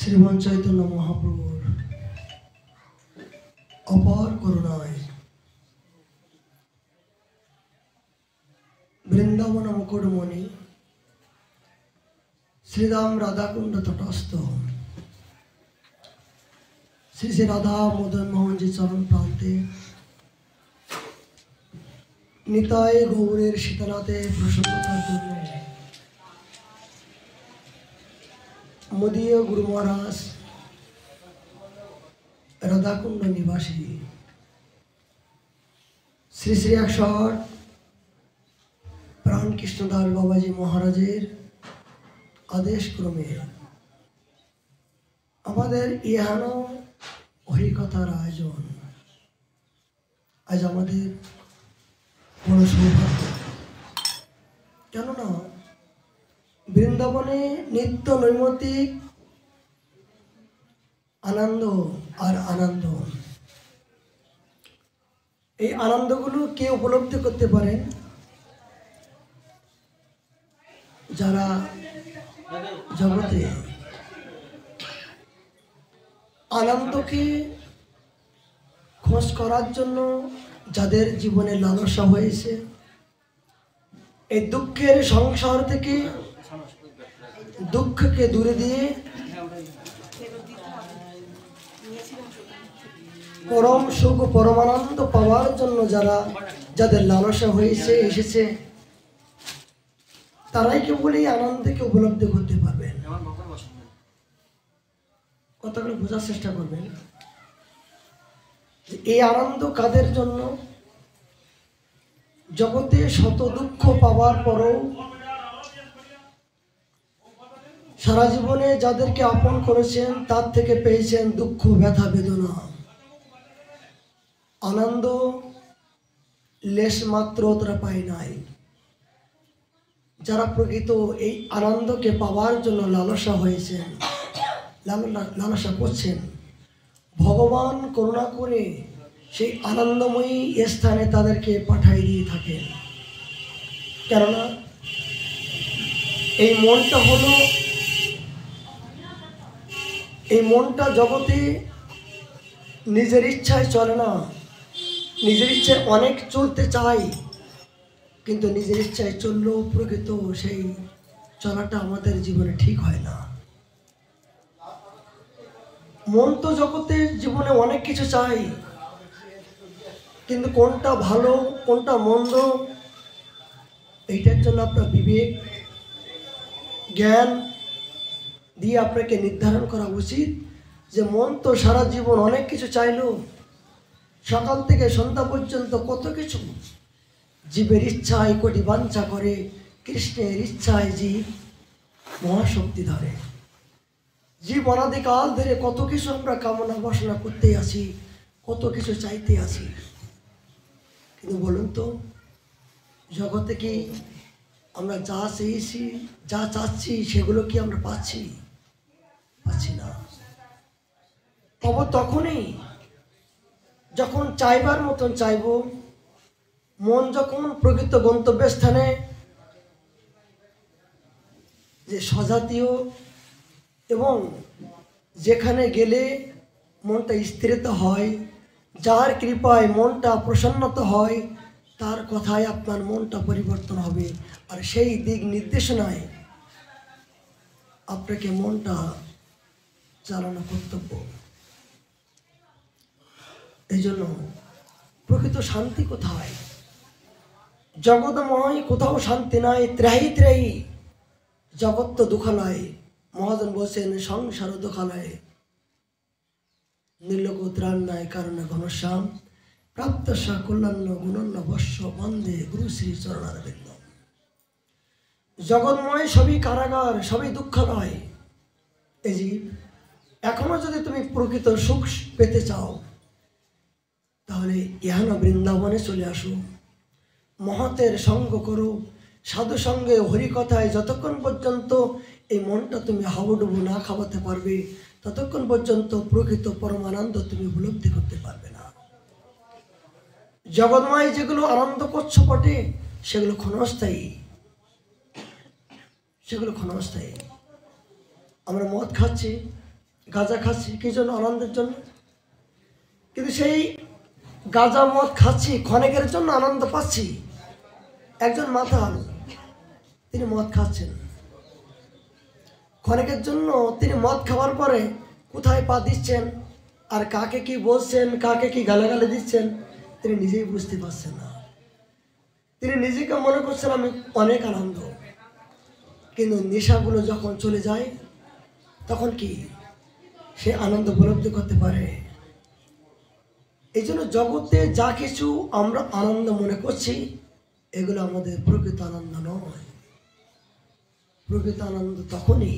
শ্রীমান চৈতন্য মহাপ্রভুর অপার করুণায় বৃন্দাবন মুকুটমণি শ্রীরাম রাধাকুণ্ড তটস্থ শ্রী শ্রী রাধা মদন মোহনজি চরণ প্রান্তে নিতাই গৌরের শীতলাতে প্রসন্নতার জন্য মোদীয় গুরু মহারাজ রাধাকুণ্ড নিবাসী শ্রী শ্রী 108 প্রাণ কৃষ্ণদাস বাবাজি মহারাজের আদেশ ক্রমে আমাদের ইহানো হরিকথার আয়োজন আজ আমাদের বড় সৌভাগ্য। কেননা বৃন্দাবনে নিত্য নৈমিত্তিক আনন্দ আর আনন্দ, এই আনন্দগুলো কে উপলব্ধি করতে পারেন? যারা জগতে আনন্দকে খোঁজ করার জন্য যাদের জীবনে লালসা হয়েছে, এই দুঃখের সংসার থেকে দুঃখকে দূরে দিয়ে পরম সুখ পরমানন্দ পাওয়ার জন্য যাদের লালসা হয়েছে এসেছে, তারাই কেবল এই আনন্দকে উপলব্ধি করতে পারবেন। কথাগুলো বোঝার চেষ্টা করবেন যে এই আনন্দ কাদের জন্য? জগতে শত দুঃখ পাওয়ার পরও সারা জীবনে যাদেরকে আপন করেছেন তার থেকে পেয়েছেন দুঃখ, ব্যথা, বেদনা। আনন্দ লেশ মাত্র তারা পায় নাই। যারা প্রকৃত এই আনন্দকে পাওয়ার জন্য লালসা হয়েছেন, লালসা করছেন, ভগবান করুণা করে সেই আনন্দময়ী স্থানে তাদেরকে পাঠাই দিয়ে থাকেন। কেননা এই মনটা জগতে নিজের ইচ্ছায় চলে না। নিজের ইচ্ছায় অনেক চলতে চাই, কিন্তু নিজের ইচ্ছায় চললেও প্রকৃত সেই চলাটা আমাদের জীবনে ঠিক হয় না। মন তো জগতের জীবনে অনেক কিছু চাই, কিন্তু কোনটা ভালো কোনটা মন্দ এইটার জন্য আপনার বিবেক জ্ঞান দিয়ে আপনাকে নির্ধারণ করা উচিত যে মন তো সারা জীবন অনেক কিছু চাইলো, সকাল থেকে সন্ধ্যা পর্যন্ত কত কিছু। জীবের ইচ্ছায় কোটি বাঞ্ছা করে, কৃষ্ণের ইচ্ছায় জীব মহাশক্তি ধরে। জীব অনাদিকাল ধরে কত কিছু আমরা কামনা বাসনা করতে আছি, কত কিছু চাইতে আছি, কিন্তু বলুন তো জগতে কি আমরা যা চেয়েছি যা চাচ্ছি সেগুলো কি আমরা পাচ্ছি না। তবে তখনই যখন চাইবার মতন চাইব, মন যখন প্রকৃত গন্তব্যস্থানে যে সজাতীয় এবং যেখানে গেলে মনটা স্থিরতা হয়, যার কৃপায় মনটা প্রসন্নত হয়, তার কথায় আপনার মনটা পরিবর্তন হবে। আর সেই দিক নির্দেশনায় আপনাকে মনটা চালানো কর্তব্য। এই জন্য প্রকৃত শান্তি কোথায়? জগৎময় কোথাও শান্তি নাই। ত্রাহি ত্রাহি জগৎ তো দুঃখালয়। মহাজন বলছেন সংসার দুঃখালয়, নির্লোক ত্রাণ নাই কারণে ঘনশ্যাম, প্রাপ্ত কল্যাণ গুণন্য বর্ষ বন্দে গুরু শ্রী চরণারবিন্দ। জগৎময় সবই কারাগার, সবই দুঃখালয়। এই জীব এখনো যদি তুমি প্রকৃত সুখ পেতে চাও, তাহলে ইহানো বৃন্দাবনে চলে আসো, মহতের সঙ্গ করো, সাধু সঙ্গে হরিকথায় যতক্ষণ পর্যন্ত এই মনটা তুমি হাবুডুবু না খাওয়াতে পারবে, ততক্ষণ পর্যন্ত প্রকৃত পরমানন্দ তুমি উপলব্ধি করতে পারবে না। জগৎময় যেগুলো আনন্দ করছো বটে, সেগুলো ক্ষণস্থায়ী। আমরা মদ খাচ্ছি, গাঁজা খাচ্ছি কি জন্য? আনন্দের জন্য। কিন্তু সেই গাঁজা মদ খাচ্ছি ক্ষণিকের জন্য আনন্দ পাচ্ছি। একজন মাতাল, তিনি মদ খাচ্ছেন, ক্ষণিকের জন্য তিনি মদ খাওয়ার পরে কোথায় পা দিচ্ছেন আর কাকে কি বলছেন, কাকে কি গালাগালি দিচ্ছেন, তিনি নিজেই বুঝতে পারছেন না। তিনি নিজেকে মনে করছেন আমি অনেক আনন্দ, কিন্তু নেশাগুলো যখন চলে যায় তখন কি সে আনন্দ উপলব্ধি করতে পারে? এই জন্য জগতে যা কিছু আমরা আনন্দ মনে করছি এগুলো আমাদের প্রকৃত আনন্দ নয়। প্রকৃত আনন্দ তখনই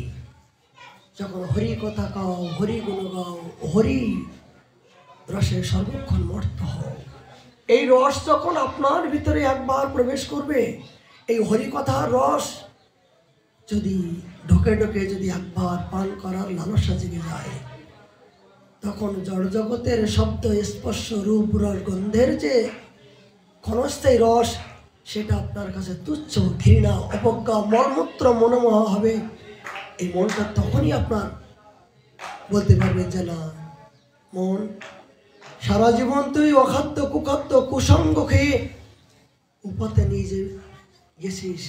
যখন হরি কথা গাও, হরি গুণ গাও, হরি রসে সর্বক্ষণ মর্ত হও। এই রস যখন আপনার ভিতরে একবার প্রবেশ করবে, এই হরি কথার রস যদি ঢোকে ঢোকে যদি একবার পান করার লালসা জেগে যায়, তখন জড়জগতের শব্দ স্পর্শ রূপ রস গন্ধের যে ক্ষণস্থায়ী রস, সেটা আপনার কাছে তুচ্ছ, ঘৃণা, অবজ্ঞা, মলমূত্র মনোমোহ হবে। এই মনটা তখনই আপনার বলতে পারবেন যে না মন, সারা জীবন তুই অখাদ্য কুখাদ্য কুসঙ্গ খেয়ে উপাতে নিয়ে গেছিস,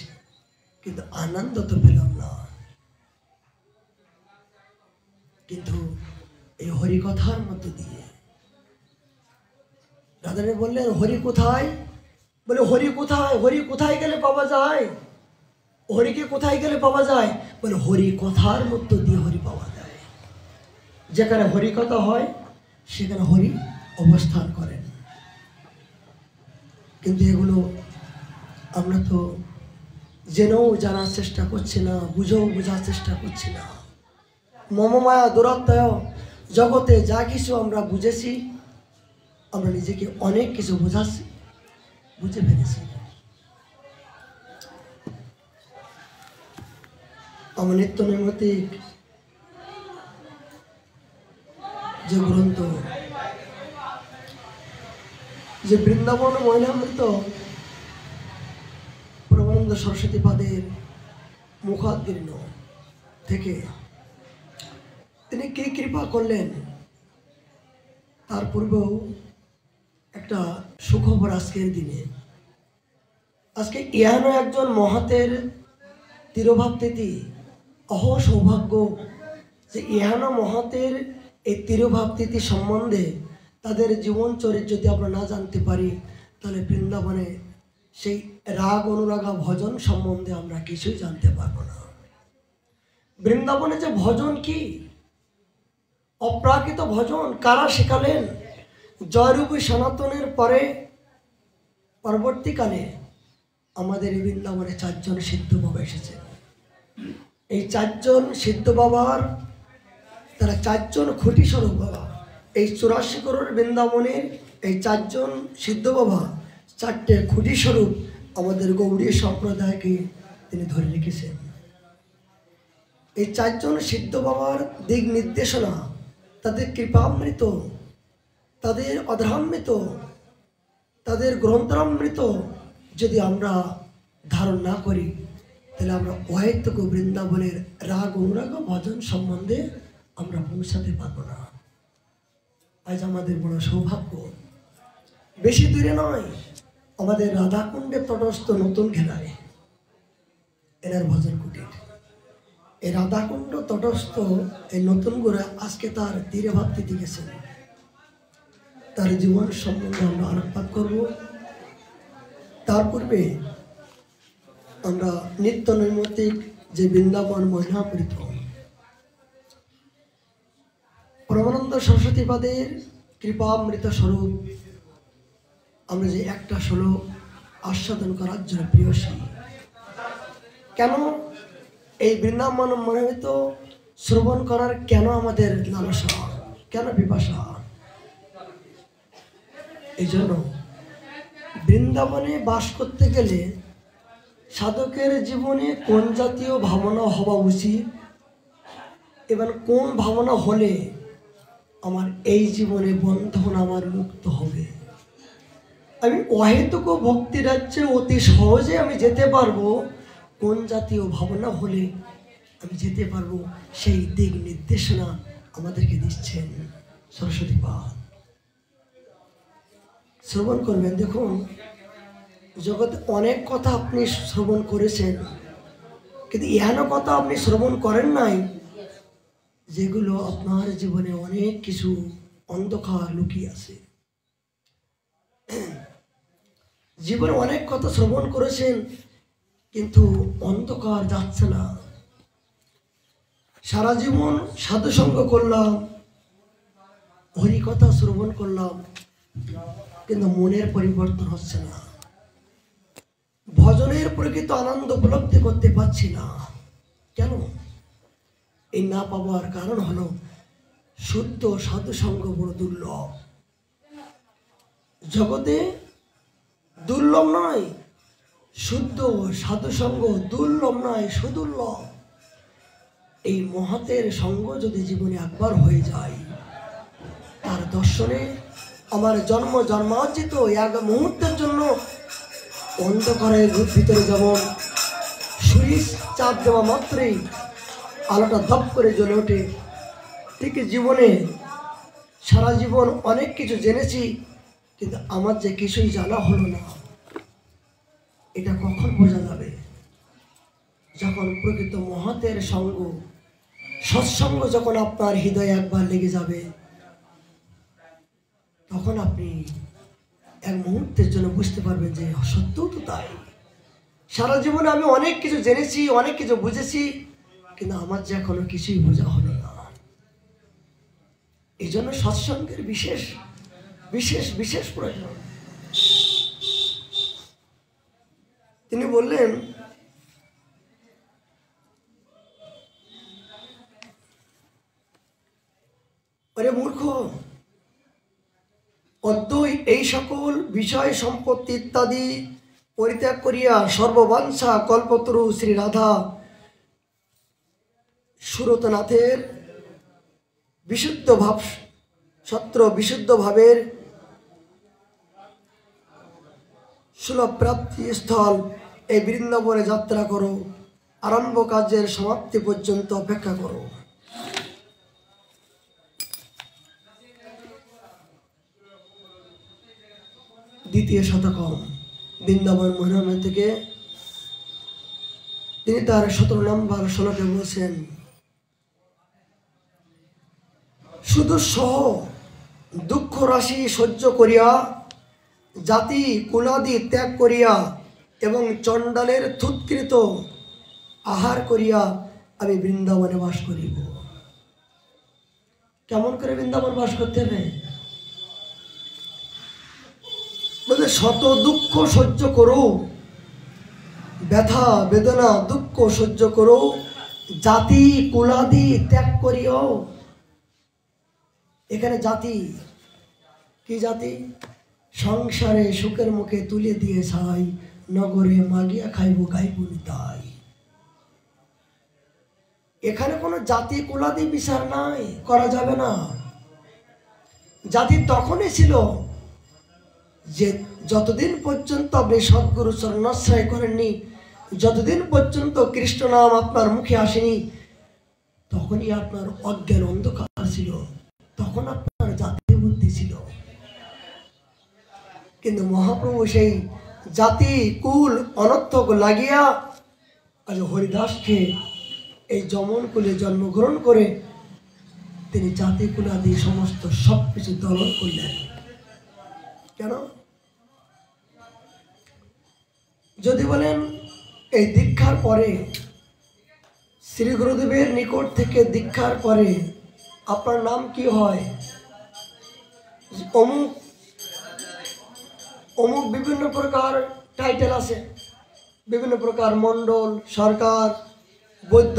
কিন্তু আনন্দ তো পেলাম না। কিন্তু এই হরিকথার মধ্য দিয়ে দাদারে বললেন হরি কোথায়? বলে হরি কোথায়? হরি কোথায় গেলে পাওয়া যায়? হরিকে কোথায় গেলে পাওয়া যায়? বলে হরি কথার মধ্য দিয়ে হরি পাওয়া যায়। যেখানে হরি কথা হয় সেখানে হরি অবস্থান করেন। কিন্তু এগুলো আমরা তো জেনেও জানার চেষ্টা করছি না, বুঝেও বোঝার চেষ্টা করছি না। মমমায়া দুরত্বয় জগতে যা কিছু আমরা বুঝেছি, আমরা নিজেকে অনেক কিছু বুঝে ফেলেছি। আমার নিত্য নৈমিত্তিক যে গ্রন্থ, যে বৃন্দাবন মহিলামৃত প্রবন্ধ সরস্বতী পাদের মুখাদীর্ণ থেকে তিনি কি কৃপা করলেন, তার পূর্বেও একটা সুখবর আজকের দিনে। আজকে ইহানো একজন মহাতের তিরোভাব তিথি। অহ সৌভাগ্য যে ইহানো মহাতের এই তিরোভাব তিথি সম্বন্ধে তাদের জীবন চরিত্র যদি আমরা না জানতে পারি, তাহলে বৃন্দাবনে সেই রাগ অনুরাগা ভজন সম্বন্ধে আমরা কিছুই জানতে পারবো না। বৃন্দাবনে যে ভজন কি, অপ্রাকৃত ভজন কারা শেখালেন? জয়রূপী সনাতনের পরে পরবর্তীকালে আমাদের এই বৃন্দাবনে 4 জন সিদ্ধ বাবা এসেছে। এই 4 জন সিদ্ধ বাবার, তারা 4 জন খুঁটি স্বরূপ বাবা। এই 84 করোড় বৃন্দাবনের এই 4 জন সিদ্ধ বাবা 4টে খুঁটি স্বরূপ আমাদের গৌড়ী সম্প্রদায়কে তিনি ধরে রেখেছেন। এই 4 জন সিদ্ধ বাবার দিক নির্দেশনা, তাদের কৃপামৃত, তাদের অধরামৃত, তাদের গ্রন্থামৃত যদি আমরা ধারণ না করি, তাহলে আমরা অহেতুক বৃন্দাবনের রাগ অনুরাগ ভজন সম্বন্ধে আমরা পৌঁছাতে পারবো না। আজ আমাদের বড় সৌভাগ্য, বেশি দূরে নয়, আমাদের রাধাকুণ্ডে তটস্থ নতুন ঘেরায় এনার ভজন কুটির। এই রাধাকুণ্ড তটস্থ এই নতুন গোড়া আজকে তার তীরে ভাবতে গেছেন। তার জীবন সম্বন্ধে আমরা আলোকপাত করব। তার পূর্বে আমরা নিত্য নৈমিত্তিক যে বৃন্দাবন মহিমামৃত পরমানন্দ সরস্বতীপাদের কৃপামৃত স্বরূপ আমরা যে একটা শ্লোক আস্বাদন করার জন্য প্রিয়সী। কেন এই বৃন্দাবন মহিমামৃত শ্রবণ করার কেন আমাদের লালসা, কেন পিপাসা? এই জন্য বৃন্দাবনে বাস করতে গেলে সাধকের জীবনে কোন জাতীয় ভাবনা হওয়া উচিত এবং কোন ভাবনা হলে আমার এই জীবনে বন্ধন আমার মুক্ত হবে, আমি অহেতুক ভক্তি রাজ্যে অতি সহজে আমি যেতে পারবো, কোন জাতীয় ভাবনা হলে আমি যেতে পারবো, সেই দিক নির্দেশনা আমাদেরকে দিচ্ছেন সরস্বতী পাঠ। শ্রবণ করবেন। দেখুন, জগতে অনেক কথা আপনি শ্রবণ করেছেন, কিন্তু এহেন কথা আপনি শ্রবণ করেন নাই যেগুলো আপনার জীবনে অনেক কিছু অন্ধকার লুকিয়ে আছে। জীবনে অনেক কথা শ্রবণ করেছেন, কিন্তু অন্ধকার যাচ্ছে না। সারা জীবন সাধুসঙ্গ করলাম, হরিকথা শ্রবণ করলাম, কিন্তু মনের পরিবর্তন হচ্ছে না। ভজনের প্রকৃত আনন্দ উপলব্ধি করতে পারছি না। কেন? এই না পাওয়ার কারণ হলো শুদ্ধ সাধুসঙ্গ বড় দুর্লভ। জগতে দুর্লভ নয়, শুদ্ধ সাধুসঙ্গ দুর্লভ নয়, সুদুর্লভ। এই মহাতের সঙ্গ যদি জীবনে একবার হয়ে যায়, তার দর্শনে আমার জন্ম জন্মার্জিত এক মুহূর্তের জন্য অন্ধকারের ভিতরে যেমন সুইচ চাপ দেওয়া মাত্রই আলোটা ধপ করে জ্বলে ওঠে, ঠিক জীবনে সারা জীবন অনেক কিছু জেনেছি, কিন্তু আমার যে কিছুই জানা হলো না। এটা কখন বোঝা যাবে? যখন প্রকৃত মহাতের সঙ্গ, সৎসঙ্গ যখন আপনার হৃদয়ে একবার লেগে যাবে, তখন আপনি এক মুহূর্তের জন্য বুঝতে পারবেন যে সত্যও তো তাই। সারা জীবনে আমি অনেক কিছু জেনেছি, অনেক কিছু বুঝেছি, কিন্তু আমার যে এখনো কিছুই বোঝা হলো না। এই জন্য সৎসঙ্গের বিশেষ বিশেষ বিশেষ প্রয়োজন। তিনি বললেন, আরে মূর্খ, অদ্বৈ এই সকল বিষয় সম্পত্তি ইত্যাদি পরিত্যাগ করিয়া সর্ববাঞ্ছা কল্পতরু শ্রী রাধা সুরতনাথের বিশুদ্ধ ভাব সত্র বিশুদ্ধ ভাবের সুলভ প্রাপ্তি স্থল এই বৃন্দাবনে যাত্রা করো, আরম্ভ কার্যের সমাপ্তি পর্যন্ত অপেক্ষা করো। দ্বিতীয় শতকম বৃন্দাবন মহিমা থেকে তিনি তার 17 নম্বর শ্লোকে বলছেন, শুধু সহ দুঃখ রাশি সহ্য করিয়া, জাতি কুলাদি ত্যাগ করিয়া এবং চণ্ডালের থুৎকৃত আহার করিয়া আমি বৃন্দাবনে বাস করিব। কেমন করে বৃন্দাবন বাস করতে হবে? বলে শত দুঃখ সহ্য করো, ব্যথা বেদনা দুঃখ সহ্য করো, জাতি কুলাদি ত্যাগ করিও। এখানে জাতি কি জাতি? সংসারে সুখের মুখে তুলে দিয়ে ছাই, নগরে মাগিয়া খাইব গাইব তাই। এখানে কোনো জাতি কুলাদি বিচার নাই, করা যাবে না। জাতি তখনই ছিল যে যতদিন পর্যন্ত আপনি সদ্গুরু চরণাশ্রয় করেননি, যতদিন পর্যন্ত কৃষ্ণ নাম আপনার মুখে আসেনি, তখনই আপনার অজ্ঞান অন্ধকার ছিল, তখন আপনার জাতি বুদ্ধি ছিল। কিন্তু মহাপ্রভু সেই জাতি কুল অনর্থক লাগিয়া আজ হরিদাসকে এই যমন কুলে জন্মগ্রহণ করে তিনি জাতি কুলাদি সমস্ত সবকিছু দলন করলেন। কেন? যদি বলেন এই দীক্ষার পরে, শ্রী গুরুদেবের নিকট থেকে দীক্ষার পরে আপনার নাম কি হয়? অমুক অমুক বিভিন্ন প্রকার টাইটেল আছে, বিভিন্ন প্রকার মণ্ডল, সরকার, বৈদ্য,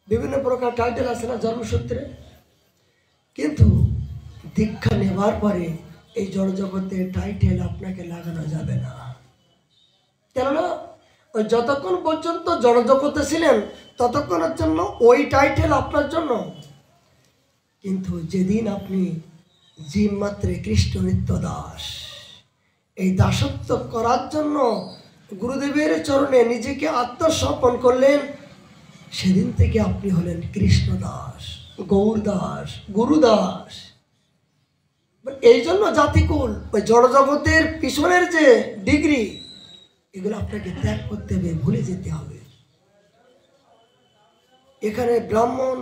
বিভিন্ন প্রকার টাইটেল আছে না জন্মসূত্রে। কিন্তু দীক্ষা নেবার পরে এই জড়জগতের টাইটেল আপনাকে লাগানো যাবে না। কেননা ওই যতক্ষণ পর্যন্ত জড়জগতে ছিলেন ততক্ষণের জন্য ওই টাইটেল আপনার জন্য। কিন্তু যেদিন আপনি জীব মাত্রে কৃষ্ণ নিত্য দাস, এই দাসত্ব করার জন্য গুরুদেবের চরণে নিজেকে আত্মসমর্পণ করলেন, সেদিন থেকে আপনি হলেন কৃষ্ণ দাস। গৌরদাস, গুরুদাস। এই জন্য জাতিকুল, ওই জড়জগতের পিছনের যে ডিগ্রি, এগুলো আপনাকে ত্যাগ করতে হবে, ভুলে যেতে হবে। এখানে ব্রাহ্মণ,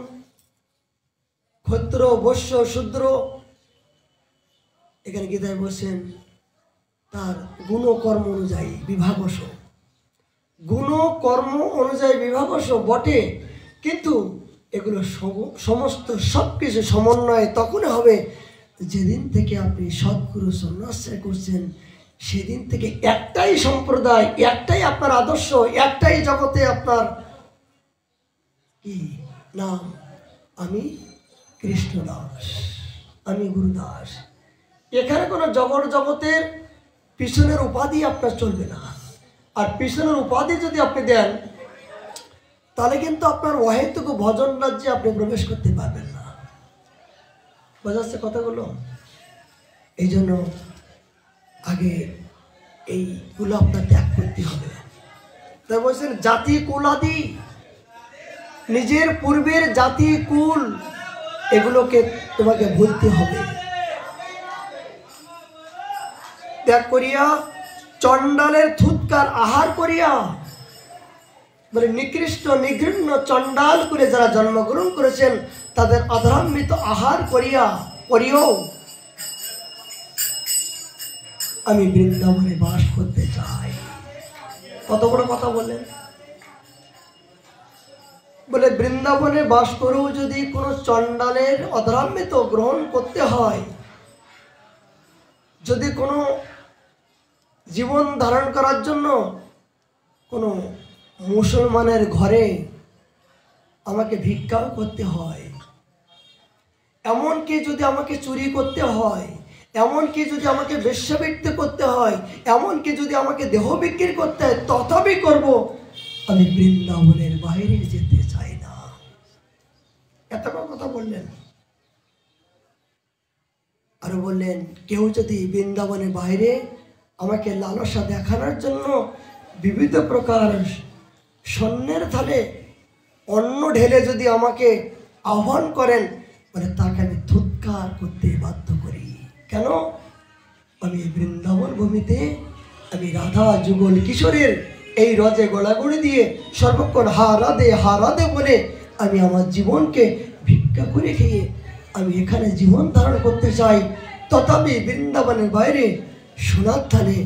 ক্ষত্র, বৈশ্য, শূদ্র, এখানে গীতায় বলছেন তার গুণকর্ম অনুযায়ী বিভাগস। গুণকর্ম অনুযায়ী বিভাগস বটে, কিন্তু এগুলো সমস্ত সব কিছু সমন্বয় তখনই হবে যেদিন থেকে আপনি সদ্গুরু সন্ন্যাসে করছেন। সেদিন থেকে একটাই সম্প্রদায়, একটাই আপনার আদর্শ, একটাই জগতে আপনার কি নাম, আমি কৃষ্ণদাস, আমি গুরুদাস। এখানে কোনো জগতের পিছনের উপাধি আপনার চলবে না। আর পিছনের উপাধি যদি আপনি দেন, তাহলে কিন্তু আপনার অহেতুক ভজন রাজ্যে আপনি প্রবেশ করতে পারবেন না। বোঝা যাচ্ছে কথাগুলো? এই জন্য আগে এইগুলো আপনার ত্যাগ করতে হবে। তাই বলছেন জাতি কুলাদি, নিজের পূর্বের জাতি কুল, এগুলোকে তোমাকে ভুলতে হবে। ত্যাগ করিয়া চণ্ডালের থুৎকার আহার করিয়া, বলে নিকৃষ্ট নিঘৃণ্য চণ্ডাল করে যারা জন্মগ্রহণ করেছেন তাদের অধরামৃত আহার করিও আমি বৃন্দাবনে বাস করতে চাই। কত বড় কথা বললেন! বলে বৃন্দাবনে বাস করেও যদি কোনো চণ্ডালের অধরামৃত গ্রহণ করতে হয়, যদি কোনো জীবন ধারণ করার জন্য কোনো মুসলমানের ঘরে আমাকে ভিক্ষাও করতে হয়, এমনকি যদি আমাকে চুরি করতে হয়, এমনকি যদি আমাকে বেশ্যাবৃত্তি করতে হয়, এমনকি যদি আমাকে দেহ বিক্রি করতে হয়, তথাপি করব, আমি বৃন্দাবনের বাইরে যেতে চাই না। এত কথা বললেন। আরো বললেন কেউ যদি বৃন্দাবনের বাইরে আমাকে লালসা দেখানোর জন্য বিবিধ প্রকার স্বর্ণের থালে অন্ন ঢেলে যদি আমাকে আহ্বান করেন, মানে তাকে আমি থুৎকার করতে বাধ্য করি। কেন? আমি বৃন্দাবন ভূমিতে আমি রাধা যুগল কিশোরের এই রজে গোলাগুড়ি দিয়ে সর্বক্ষণ হা রাধে বলে আমি আমার জীবনকে ভিক্ষা করে খেয়ে আমি এখানে জীবন ধারণ করতে চাই। তথাপি বৃন্দাবনের বাইরে সোনার থালে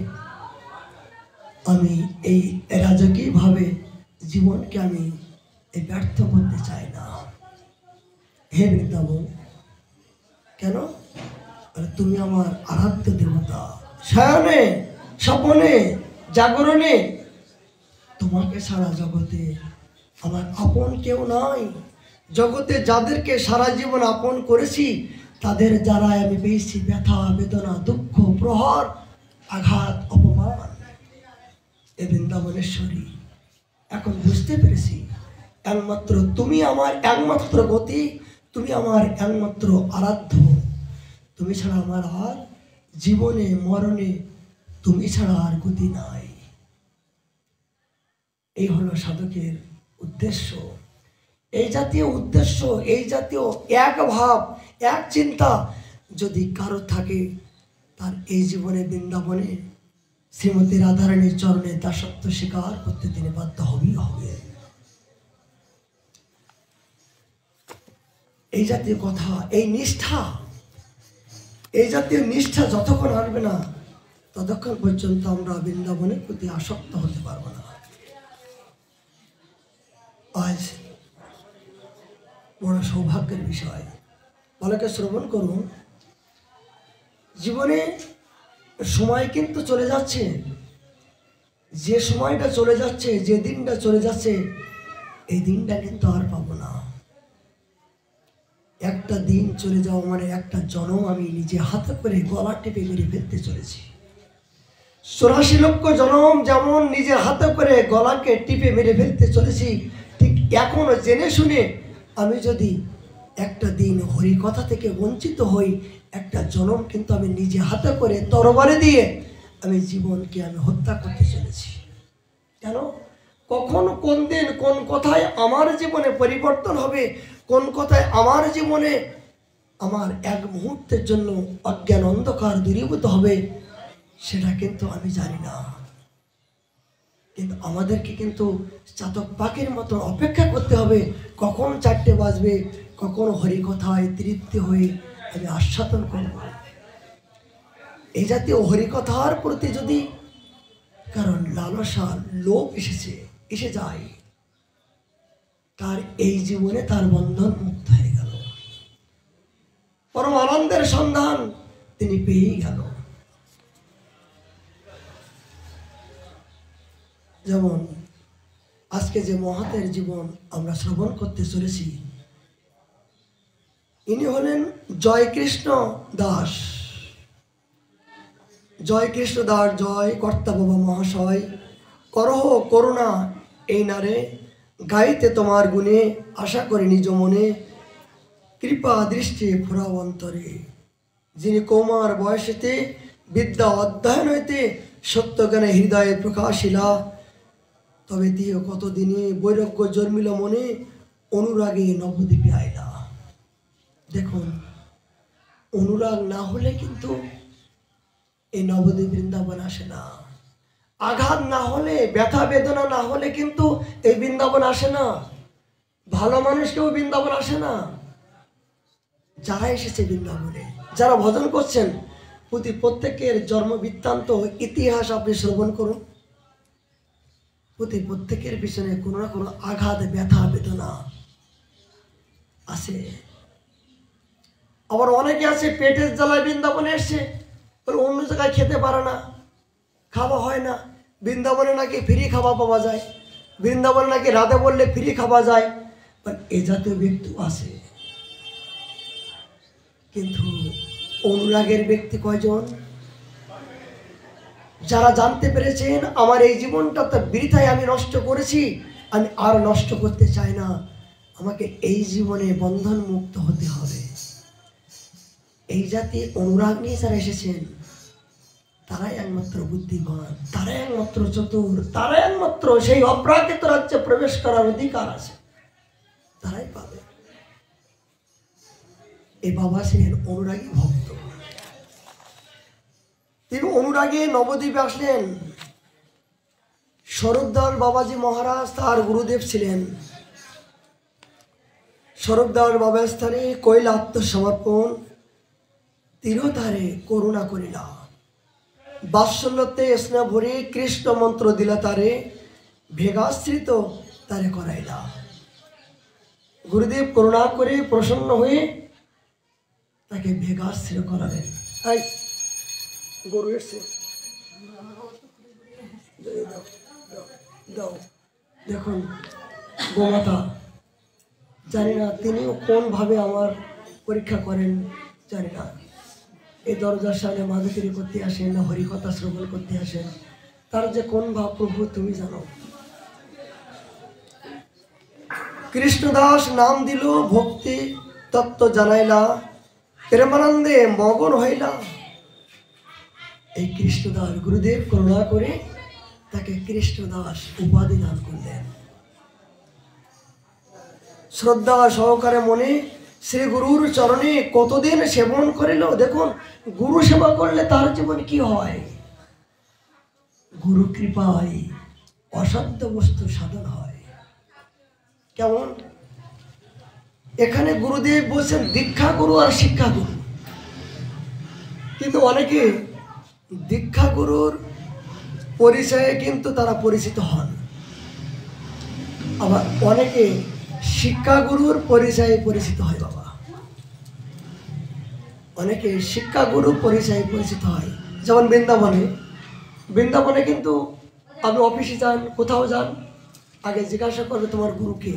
আমি এই রাজকীয়ভাবে জীবনকে আমি ব্যর্থ করতে চাই না। হে বৃন্দাবন, কেন? তুমি আমার আরাধ্য দেবতা, শয়নে স্বপনে জাগরণে তোমাকে সারা জগতে আমার আপন কেউ নাই। জগতে যাদেরকে সারা জীবন আপন করেছি তাদের যারা আমি পেয়েছি ব্যথা, বেদনা, দুঃখ, প্রহার, আঘাত, অপমান। এ বৃন্দাবনেশ্বরী, এখন বুঝতে পেরেছি একমাত্র তুমি আমার একমাত্র গতি, তুমি আমার একমাত্র আরাধ্য। তুমি ছাড়া আমার আর জীবনে মরণে তুমি ছাড়া আর গতি নাই। এই হলো সাধকের উদ্দেশ্য। এই জাতীয় উদ্দেশ্য, এই জাতীয় এক ভাব, এক চিন্তা যদি কারো থাকে, তার এই জীবনে বৃন্দাবনে শ্রীমতী রাধারানীর চরণে দাসত্ব স্বীকার করতে তিনি বাধ্য হবেই হবে। এই জাতীয় কথা, এই নিষ্ঠা, এই জাতীয় নিষ্ঠা যতক্ষণ আসবে না ততক্ষণ পর্যন্ত আমরা বৃন্দাবনের প্রতি আসক্ত হতে পারবো না। আজ বড় সৌভাগ্যের বিষয়, বালকে শ্রবণ করুন। জীবনে সময় কিন্তু চলে যাচ্ছে, যে সময়টা চলে যাচ্ছে, যে দিনটা চলে যাচ্ছে, এই দিনটা কিন্তু আর পাবো না। একটা দিন চলে যাওয়া মানে একটা জন্ম আমি নিজে হাতে করে গলা টিপে মেরে ফেলতে চলেছি। 84 লক্ষ জন্ম যেমন নিজের হাতে করে গলাকে টিপে মেরে ফেলতে চলেছি, ঠিক এখনো জেনে শুনে আমি যদি একটা দিন হরিকথা থেকে বঞ্চিত হই, একটা জন্ম কিন্তু আমি নিজে হাতে করে তরবারি দিয়ে আমি জীবনকে আমি হত্যা করতে চলেছি। কেন? কখন কোন দিন কোন কথায় আমার জীবনে পরিবর্তন হবে, কোন কথায় আমার জীবনে আমার এক মুহূর্তের জন্য অজ্ঞান অন্ধকার দূরীভূত হবে, সেটা কিন্তু আমি জানি না। কিন্তু আমাদেরকে কিন্তু চাতক পাখির মতো অপেক্ষা করতে হবে, কখন 4টে বাজবে, কখন হরিকথায় তৃপ্তি হয়ে আমি আস্বাদন করব। এই জাতীয় হরিকথার প্রতি যদি কারণ লালসা লোভ এসে যায়, তার এই জীবনে তার বন্ধন মুক্ত হয়ে গেল, পরম আনন্দের সন্ধান তিনি পেয়েই গেল। যেমন আজকে যে মহাতের জীবন আমরা শ্রবণ করতে চলেছি, ইনি হলেন জয়কৃষ্ণ দাস। জয়কৃষ্ণ দাস, জয় কর্তা বাবা মহাশয়, করহ করুণা এই নারে, গাইতে তোমার গুণে, আশা করে নিজ মনে, কৃপা দৃষ্টি ফোরাও অন্তরে। যিনি কৌমার বয়সেতে বিদ্যা অধ্যয়ন হইতে সত্য জ্ঞানে হৃদয়ে প্রকাশিলা, তবে দিও কতদিনে বৈরাগ্য জন্মিল মনে, অনুরাগে নবদ্বীপে আইলা। দেখুন, অনুরাগ না হলে কিন্তু এই নবদ্বীপ বৃন্দাবন আসে না। আঘাত না হলে, ব্যথা বেদনা না হলে কিন্তু এই বৃন্দাবন আসে না। ভালো মানুষকেও বৃন্দাবন আসে না। যারা এসেছে বৃন্দাবনে, যারা ভজন করছেন, প্রত্যেকের জন্ম বৃত্তান্ত ইতিহাস আপনি শ্রবণ করুন। প্রত্যেকের পিছনে কোনো না কোনো আঘাত ব্যথা বেদনা আছে। আবার অনেকে আছে পেটের জ্বালায় বৃন্দাবনে এসছে, অন্য জায়গায় খেতে পারে না, খাওয়া হয় না। বৃন্দাবনে নাকি ফ্রি খাওয়া পাওয়া যায়, বৃন্দাবনে নাকি রাধে বললে ফ্রি খাওয়া যায়, এ জাতীয় ব্যক্তি আছে। কিন্তু অনুরাগের ব্যক্তি কয়জন? যারা জানতে পেরেছেন আমার এই জীবনটা তো বৃথায় আমি নষ্ট করেছি, আমি আর নষ্ট করতে চাই না, আমাকে এই জীবনে বন্ধন মুক্ত হতে হবে। এই জাতীয় অনুরাগ নিয়ে যারা এসেছেন, তারাই একমাত্র বুদ্ধিমান, তারাই একমাত্র চতুর, তারাই একমাত্র সেই অপ্রাকৃত রাজ্যে প্রবেশ করার অধিকার আছে, তারাই পাবে। এই বাবা ছিলেন অনুরাগী ভক্ত। তিনি অনুরাগে নবদ্বীপে আসলেন। স্বরূপদাস বাবাজি মহারাজ তার গুরুদেব ছিলেন। স্বরূপদাস বাবার স্থানে কইলা আত্মসমর্পণ, তীরধারে করুণা করিলা, বাৎসল্যতে স্নেহ ভরে কৃষ্ণ মন্ত্র দিলা তারে, ভেগাশ্রিত তারে করাইলা। গুরুদেব করুণা করে প্রসন্ন হয়ে তাকে ভেগাশ্রিত করালেন। গরু এসছে, দেখুন গোমাতা, জানি না তিনিও কোন ভাবে আমার পরীক্ষা করেন, জানি না। এই দরজার সামনে মাধুকরী করতে আসেন না হরিকথা শ্রবণ করতে আসেন, তার যে কোন ভাব প্রভু তুমি জানো। কৃষ্ণদাস নাম দিল, ভক্তি তত্ত্ব জানাইলা, প্রেমানন্দে মগন হইলা। এই কৃষ্ণদাস গুরুদেব করুণা করে তাকে কৃষ্ণদাস উপাধি দান করলেন। শ্রদ্ধা সহকারে মনে শ্রী গুরুর চরণে কতদিন সেবন করিল। দেখুন, গুরু সেবা করলে তার জীবন কি হয়? গুরু কৃপায় অসাধ্য বস্তু সাধন হয়। কেমন? এখানে গুরুদেব বলছেন দীক্ষা গুরু আর শিক্ষা গুরু, কিন্তু অনেকে দীক্ষা গুরুর পরিচয়ে কিন্তু তারা পরিচিত হন, আবার অনেকে শিক্ষাগুরুর পরিচয়ে পরিচিত হয়। বাবা, অনেকে শিক্ষাগুরু পরিচয়ে পরিচিত হয়। যেমন বৃন্দাবনে কিন্তু আপনি অফিসে যান, কোথাও যান, আগে জিজ্ঞাসা করবে তোমার গুরুকে,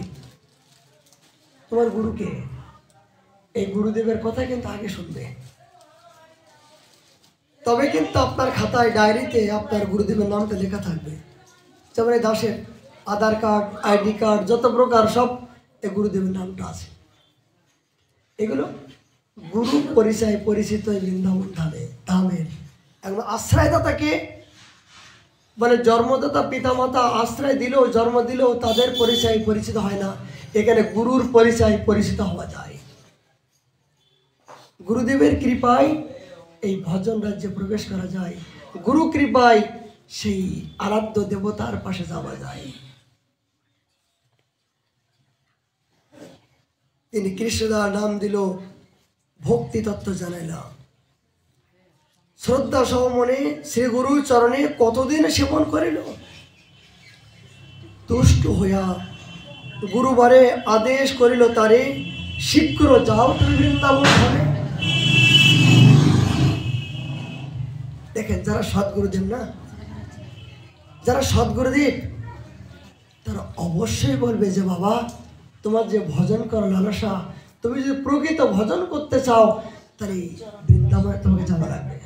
তোমার গুরুকে। এই গুরুদেবের কথা কিন্তু আগে শুনবে, তবে কিন্তু আপনার খাতায় ডায়েরিতে আপনার গুরুদেবের নামটা লেখা থাকবে। যেমন এই দাসের আধার কার্ড, আইডি কার্ড, যত প্রকার সব এই গুরুদেবের নামটা আছে। এগুলো গুরু পরিচয় পরিচিত বৃন্দাবন ধামের একজন আশ্রয়দাতাকে বলে জন্মদাতা পিতামাতা আশ্রয় দিলেও জন্ম দিলেও তাদের পরিচয় পরিচিত হয় না, এখানে গুরুর পরিচয় পরিচিত হওয়া যায়। গুরুদেবের কৃপায় এই ভজন রাজ্যে প্রবেশ করা যায়, গুরু কৃপায় সেই আরাধ্য দেবতার পাশে যাওয়া যায়। তিনি কৃষ্ণদার নাম দিল, ভক্তি তত্ত্ব জানাইলাম। শ্রদ্ধা সহ মনে শ্রী গুরু চরণে কতদিন সেবন করিল। তুষ্ট হইয়া গুরুবারে আদেশ করিল তারে, শীঘ্র যাও তুমি বৃন্দাবন ধামে। দেখেন, যারা সদ্গুরুদেব না, যারা সদ্গুরুদেব, তারা অবশ্যই বলবে যে বাবা, তোমার যে ভজন করার লালসা, তুমি যদি প্রকৃত ভজন করতে চাও তাহলে বৃন্দাবনে তোমাকে যাওয়া লাগবে।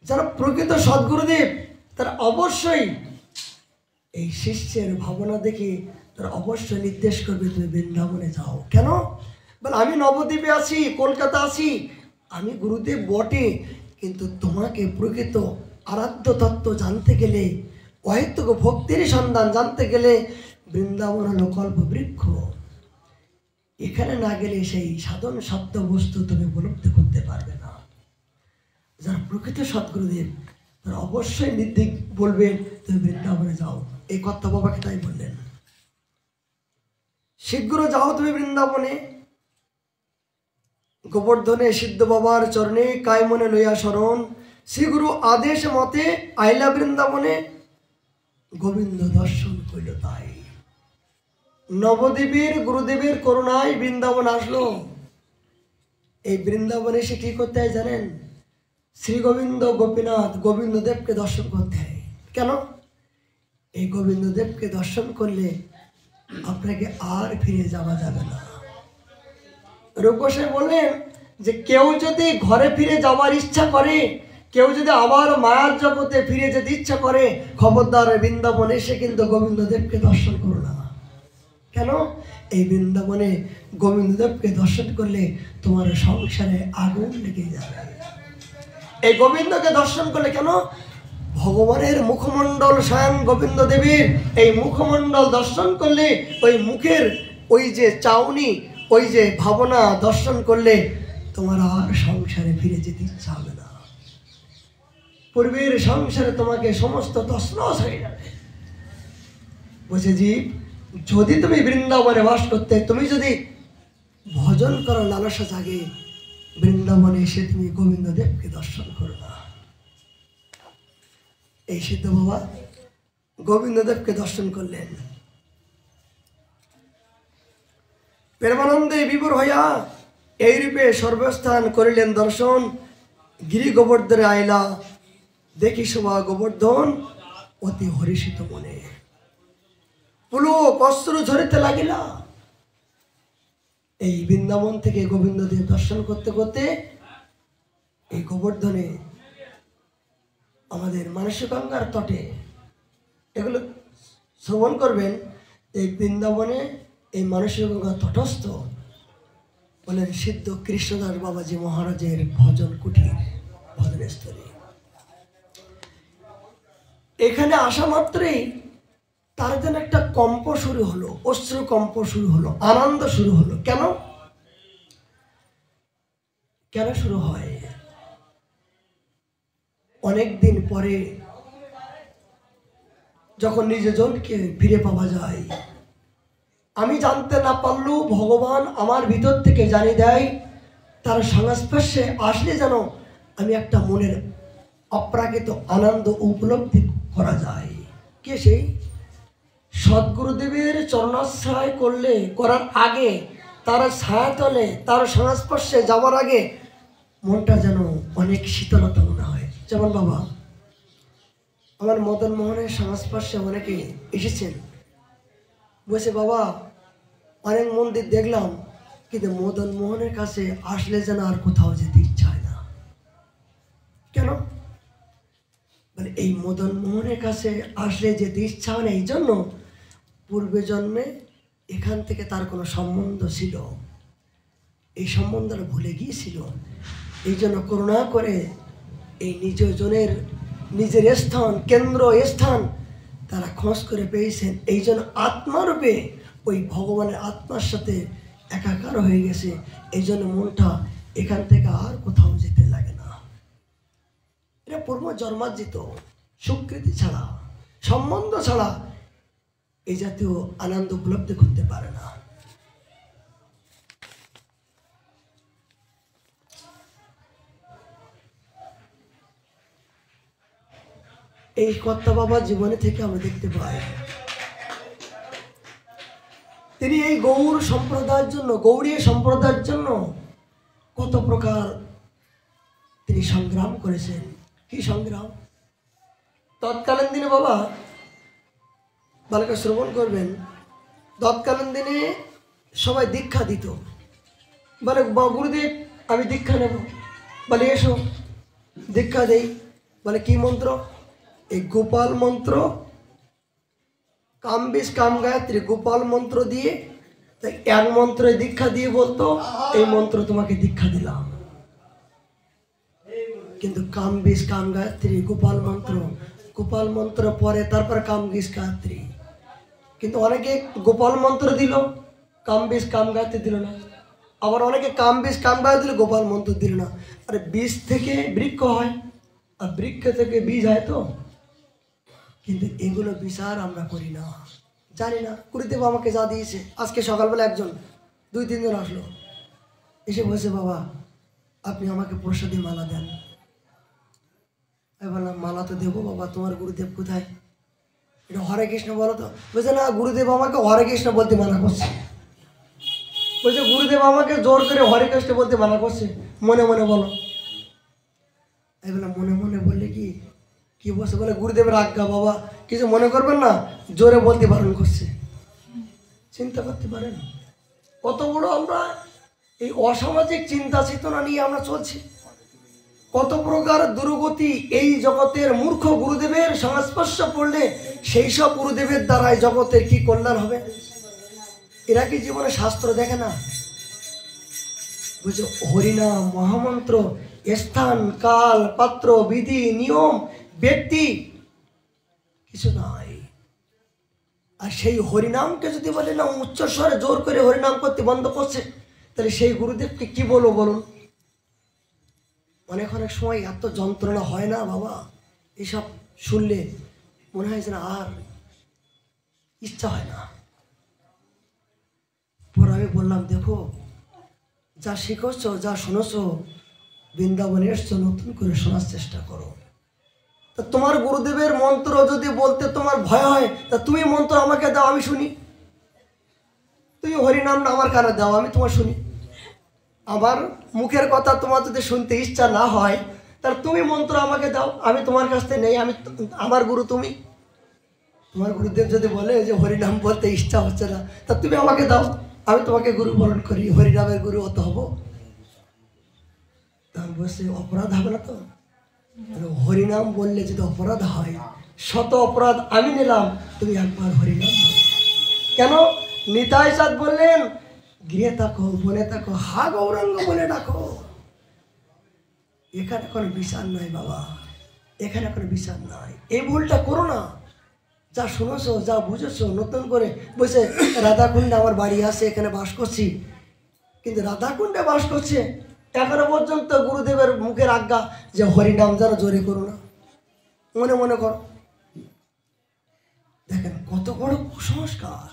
যারা প্রকৃত সদ্গুরুদেব তারা অবশ্যই এই শিষ্যের ভাবনা দেখে তারা অবশ্যই নির্দেশ করবে তুমি বৃন্দাবনে যাও। কেন? বলে আমি নবদ্বীপে আছি, কলকাতা আছি, আমি গুরুদেব বটে, কিন্তু তোমাকে প্রকৃত আরাধ্য তত্ত্ব জানতে গেলে, অহেতুক ভক্তির সন্ধান জানতে গেলে বৃন্দাবন হলো কল্প বৃক্ষ। এখানে না গেলে সেই সাধন শব্দ বস্তু তুমি উপলব্ধি করতে পারবে না। যারা প্রকৃত সদ্গুরুদেব তারা অবশ্যই নির্দিক বলবেন তুমি বৃন্দাবনে যাও। এই কথা বাবাকে তাই বললেন, শীঘ্র যাও তুমি বৃন্দাবনে। গোবর্ধনে সিদ্ধ বাবার চরণে কায়মনে লইয়া শরণ, শ্রীগুরু আদেশ মতে আইলা বৃন্দাবনে, গোবিন্দ দর্শন কইল তাই। নবদ্বীপের গুরুদেবের করুণায় বৃন্দাবন আসলো। এই বৃন্দাবনে সে কি করতে হয় জানেন? শ্রী গোবিন্দ গোপীনাথ গোবিন্দদেবকে দর্শন করতে হয়। কেন? এই গোবিন্দদেবকে দর্শন করলে আপনাকে আর ফিরে যাওয়া যাবে না। রূপগোস্বামী বললেন যে কেউ যদি ঘরে ফিরে যাওয়ার ইচ্ছা করে, কেউ যদি আবার মায়ার জগতে ফিরে যেতে ইচ্ছা করে, খবরদার বৃন্দাবনে এসে কিন্তু গোবিন্দদেবকে দর্শন করো না। কেন? এই বৃন্দাবনে গোবিন্দদেবকে দর্শন করলে তোমার সংসারে আগুন লেগে যাবে। এই গোবিন্দকে দর্শন করলে, কেন? ভগবানের মুখমণ্ডল স্বয়ং গোবিন্দ দেবীর এই মুখমণ্ডল দর্শন করলে, ওই মুখের ওই যে চাউনি, ওই যে ভাবনা দর্শন করলে তোমার আর সংসারে ফিরে যেতে ইচ্ছা হবে না। পূর্বের সংসারে তোমাকে সমস্ত তছনছ হয়ে যাবে। বলছে জীব, যদি তুমি বৃন্দাবনে বাস করতে, তুমি যদি ভজন করার লালসা জাগে, বৃন্দাবনে এসে তুমি গোবিন্দদেবকে দর্শন করো না। এই সিদ্ধ বাবা গোবিন্দদেবকে দর্শন করলেন। প্রেমানন্দে বিভোর হইয়া এই রূপে সর্বস্থান করিলেন দর্শন, গিরি গোবর্ধনে আইলা, দেখি শোভা গোবর্ধন অতি হরিষিত মনে, পুলক অশ্রু ঝরিতে লাগিলা। এই বৃন্দাবন থেকে গোবিন্দদেব দর্শন করতে করতে এই গোবর্ধনে, আমাদের মানসগঙ্গার তটে, এগুলো শ্রবণ করবেন। এই বৃন্দাবনে এই মানসগঙ্গার তটস্থ বলেন সিদ্ধ কৃষ্ণদাস বাবাজি মহারাজের ভজন কুটির, ভজনের স্থলী। এখানে আসা মাত্রই তার যেন একটা কম্প শুরু হলো, অশ্রু কম্প শুরু হলো, আনন্দ শুরু হলো। কেন? কেন শুরু হয়? অনেকদিন পরে যখন নিজজনকে ফিরে পাওয়া যায়, আমি জানতে না পারলেও ভগবান আমার ভিতর থেকে জানিয়ে দেয়, তার সংস্পর্শে আসলে যেন আমি একটা মনের অপ্রাকৃত আনন্দ উপলব্ধি করা যায়। কে সেই? সদ্গুরুদেবের চরণাশ্রয় করার আগে, তার ছায়াতলে, তার সংস্পর্শে যাওয়ার আগে মনটা যেন অনেক শীতলতা মনে হয়। যেমন বাবা, আমার মদন মোহনের সংস্পর্শে অনেকে এসেছেন, বলছে বাবা অনেক মন্দির দেখলাম, কিন্তু মদন মোহনের কাছে আসলে যেন আর কোথাও যেতে ইচ্ছা হয় না। কেন? মানে এই মদন মোহনের কাছে আসলে যেতে ইচ্ছা হয় না, এই জন্য পূর্বে জন্মে এখান থেকে তার কোনো সম্বন্ধ ছিল, এই সম্বন্ধটা ভুলে গিয়েছিল। এই জন্য করুণা করে এই নিজজনের নিজের স্থান, কেন্দ্র স্থান তারা খোঁজ করে পেয়েছেন। এই জন্য আত্মারূপে ওই ভগবানের আত্মার সাথে একাকার হয়ে গেছে। এই জন্য মনটা এখান থেকে আর কোথাও যেতে লাগে না। এটা পূর্ব জন্মার্জিত স্বীকৃতি ছাড়া, সম্বন্ধ ছাড়া এই জাতীয় আনন্দ উপলব্ধি করতে পারে না। এই কর্তা বাবার জীবনে থেকে আমরা দেখতে পাই তিনি এই গৌর সম্প্রদায়ের জন্য, গৌড়ীয় সম্প্রদায়ের জন্য কত প্রকার তিনি সংগ্রাম করেছেন। কি সংগ্রাম! তৎকালীন দিনে বাবা বালকে শ্রবণ করবেন, তৎকালীন দিনে সবাই দীক্ষা দিত। বলে গুরুদেব আমি দীক্ষা নেব। বলে এসো দীক্ষা দেই। বলে কি মন্ত্র? এই গোপাল মন্ত্র, কাম বিষ কাম গায়ত্রী গোপাল মন্ত্র দিয়ে এক মন্ত্রে দীক্ষা দিয়ে বলতো এই মন্ত্র তোমাকে দীক্ষা দিলাম। কিন্তু কাম বিষ কাম গায়ত্রী গোপাল মন্ত্র, গোপাল মন্ত্র পরে তারপর কাম বিষ গায়ত্রী। কিন্তু অনেকে গোপাল মন্ত্র দিল, কাম বিষ কাম গায়ত্রী দিল না। আবার অনেকে কাম বিষ কাম গায়ত্রী দিল, গোপাল মন্ত্র দিল না। আরে বীজ থেকে বৃক্ষ হয়, আর বৃক্ষ থেকে বীজ হয় তো। কিন্তু এগুলো বিচার আমরা করি না, জানি না। গুরুদেব আমাকে যা দিয়েছে, আজকে সকালবেলা একজন 2-3 জন আসলো, এসে বলছে বাবা আপনি আমাকে প্রসাদী মালা দেন। আমি বললাম মালা তো দেবো বাবা, তোমার গুরুদেব কোথায়? এটা হরে কৃষ্ণ বলো তো। বলছে না গুরুদেব আমাকে হরে কৃষ্ণ বলতে মানা করছে। বলছে গুরুদেব আমাকে জোর করে হরে কৃষ্ণ বলতে মানা করছে, মনে মনে বলো। আমি বললাম মনে মনে বললে কি কি বলছে? বলে গুরুদেবের আজ্ঞা বাবা, কিছু মনে করবেন না, জোরে বলতে বারণ করছে। চিন্তা করতে পারেন কত বড় আমরা এই অসামাজিক চিন্তা চেতনা নিয়ে আমরা চলছি। কত প্রকার দুর্গতি এই জগতের মূর্খ গুরুদেবের সংস্পর্শ পড়লে সেই সব গুরুদেবের দ্বারাই জগতের কি কল্যাণ হবে। এরা কি জীবনে শাস্ত্র দেখে না? বুঝছো, হরিনাম মহামন্ত্র, স্থান কাল পাত্র বিধি নিয়ম ব্যক্তি কিছু নাই। আর সেই হরিনামকে যদি বলে না উচ্চস্বরে জোর করে হরিনাম করতে বন্ধ করছে, তাহলে সেই গুরুদেবকে কি বলবো বলুন? অনেক অনেক সময় এত যন্ত্রণা হয় না বাবা, এসব শুনলে মনে হয় না আর ইচ্ছা হয় না। পর আমি বললাম দেখো যা শিখছ যা শুনেছ বৃন্দাবনে এসছো, নতুন করে শোনার চেষ্টা করো। তা তোমার গুরুদেবের মন্ত্র যদি বলতে তোমার ভয় হয়, তা তুমি মন্ত্র আমাকে দাও, আমি শুনি। তুমি হরিনামটা আমার কানে দাও, আমি তোমার শুনি। আমার মুখের কথা তোমার যদি শুনতে ইচ্ছা না হয়, তাহলে তুমি মন্ত্র আমাকে দাও, আমি তোমার কাছ থেকে নেই। আমি আমার গুরু তুমি। তোমার গুরুদেব যদি বলে যে হরিনাম বলতে ইচ্ছা হচ্ছে না, তা তুমি আমাকে দাও, আমি তোমাকে গুরু বরণ করি, হরিনামের গুরু হতে হবো। তা আমি বলছি অপরাধ হবে না তো? হরিনাম বললে যদি অপরাধ হয়, শত অপরাধ আমি নিলাম, তুমি একবার হরিনাম বলো। কেন? নিতাই চাঁদ বললেন গৃহে থাকো বনে থাকো হা গৌরাঙ্গ বলে ডাকো। এখানে কোনো বিচার নাই বাবা, এখানে কোনো বিচার নাই। এই ভুলটা করো না। যা শুনেছো যা বুঝেছো নতুন করে বলছে রাধাকুণ্ডে আমার বাড়ি আছে, এখানে বাস করছি। কিন্তু রাধাকুণ্ডে বাস করছে, এখনো পর্যন্ত গুরুদেবের মুখের আজ্ঞা যে হরিনাম যেন জোরে করো না, মনে মনে করো। দেখেন কত বড় কুসংস্কার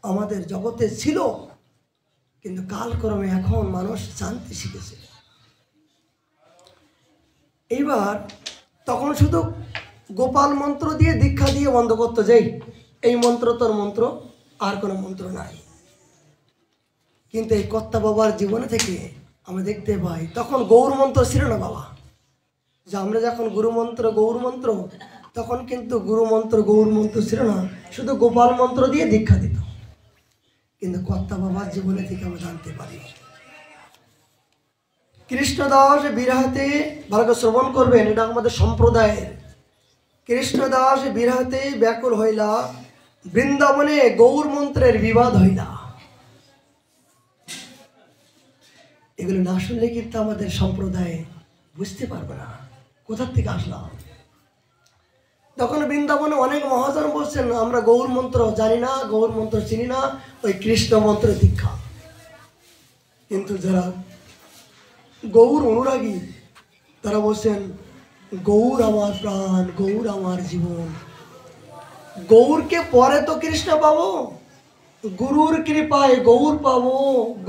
আমাদের জগতে ছিল, কিন্তু কালক্রমে এখন মানুষ জানতে শিখেছে। এইবার তখন শুধু গোপাল মন্ত্র দিয়ে দীক্ষা দিয়ে বন্ধ করতো, যেই এই মন্ত্র তোর মন্ত্র, আর কোনো মন্ত্র নাই। কিন্তু এই কর্তা বাবার জীবনে থেকে আমরা দেখতে পাই তখন গৌর মন্ত্র ছিল না বাবা। যে আমরা যখন গুরু মন্ত্র গৌর মন্ত্র, তখন কিন্তু গুরু মন্ত্র গৌর মন্ত্র ছিল না, শুধু গোপাল মন্ত্র দিয়ে দীক্ষা দিত। কিন্তু কর্তা বাবার জীবনে থেকে আমরা জানতে পারি কৃষ্ণদাস বিরাহাতে, ভালো করে শ্রবণ করবেন, এটা আমাদের সম্প্রদায়ের। কৃষ্ণদাস বিরাহাতে ব্যাকুল হইলা, বৃন্দাবনে গৌর মন্ত্রের বিবাদ হইলা। এগুলো না শুনলে কিন্তু আমাদের সম্প্রদায়ে বুঝতে পারবে না কোথার থেকে আসলাম। তখন বৃন্দাবনে অনেক মহাজন বলছেন আমরা গৌর মন্ত্র জানি না, গৌর মন্ত্র চিনি না, ওই কৃষ্ণ মন্ত্র দীক্ষা। কিন্তু যারা গৌর অনুরাগী তারা বলছেন গৌর আমার প্রাণ, গৌর আমার জীবন। গৌরকে পরে তো কৃষ্ণ পাবো, গুরুর কৃপায় গৌর পাবো,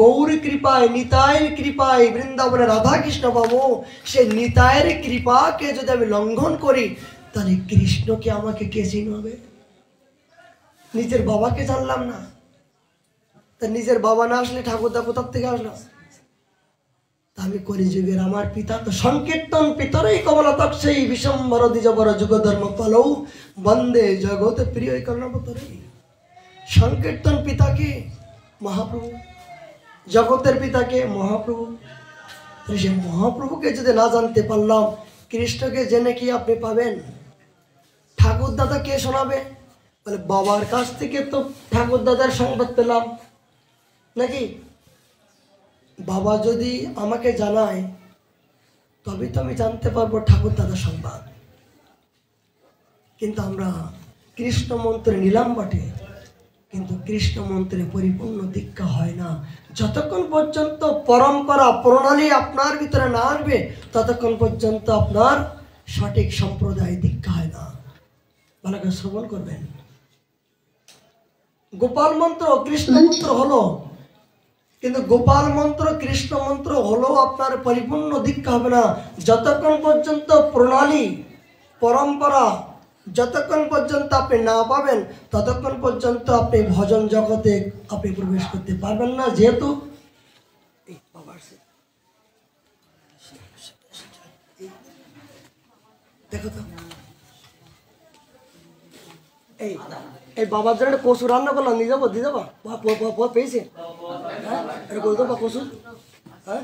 গৌর কৃপায় নিতাইয়ের কৃপায় বৃন্দাবনে রাধা কৃষ্ণ পাবো। সে নিতাইয়ের কৃপাকে যদি আমি লঙ্ঘন করি তাহলে কৃষ্ণকে আমাকে কে চিনবে? নিজের বাবাকে জানলাম না, তা নিজের বাবা না আসলে ঠাকুরদা কোথার থেকে আসলো? আমি কলিযুগের আমার পিতা তো সংকীর্তন পিতরেই কমলতক সেই বিশ্বম্বর দ্বিজবর যুগ ধর্ম পালৌ বন্দে জগৎ প্রিয় কর্ণবতরে। সংকীর্তন পিতাকে মহাপ্রভু, জগতের পিতাকে মহাপ্রভু। সে মহাপ্রভুকে যদি না জানতে পারলাম, কৃষ্ণকে জেনে কি আপনি পাবেন? ঠাকুর দাদা কে শোনাবে? বলে বাবার কাছ থেকে তো ঠাকুর দাদার সংবাদ পেলাম নাকি? বাবা যদি আমাকে জানায় তবে তো আমি জানতে পারবো ঠাকুর দাদার সংবাদ। কিন্তু আমরা কৃষ্ণ মন্ত্রে নিলাম বটে, কিন্তু কৃষ্ণ মন্ত্রে পরিপূর্ণ দীক্ষা হয় না। যতক্ষণ পর্যন্ত পরম্পরা প্রণালী আপনার ভিতরে না আসবে ততক্ষণ পর্যন্ত আপনার সঠিক সম্প্রদায় দীক্ষা হয় না। ভালো করে শ্রবণ করবেন। গোপাল মন্ত্র কৃষ্ণ মন্ত্র হলো, কিন্তু গোপাল মন্ত্র কৃষ্ণ মন্ত্র হলো আপনার পরিপূর্ণ দীক্ষা হবে না যতক্ষণ পর্যন্ত প্রণালী পরম্পরা যতক্ষণ পর্যন্ত আপনি না পাবেন ততক্ষণ পর্যন্ত আপনি ভজন জগতে আপনি প্রবেশ করতে পারবেন না। যেহেতু দেখো তো এই বাবার জন্য কচু রান্না করলাম, নিয়ে যাবো দিয়ে যাবো পেয়েছে? হ্যাঁ এটা করে দেবো কচু। হ্যাঁ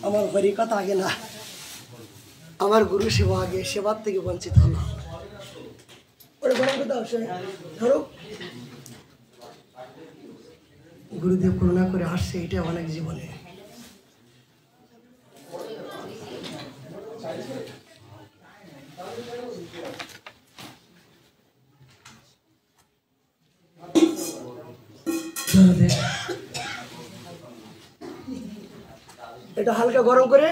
আমার হরি কথা আগে না, আমার গুরু সেবা আগে, সেবার থেকে বঞ্চিত হলো। ধরো গুরুদেব করুণা করে আসছে, এটা অনেক জীবনে। এটা হালকা গরম করে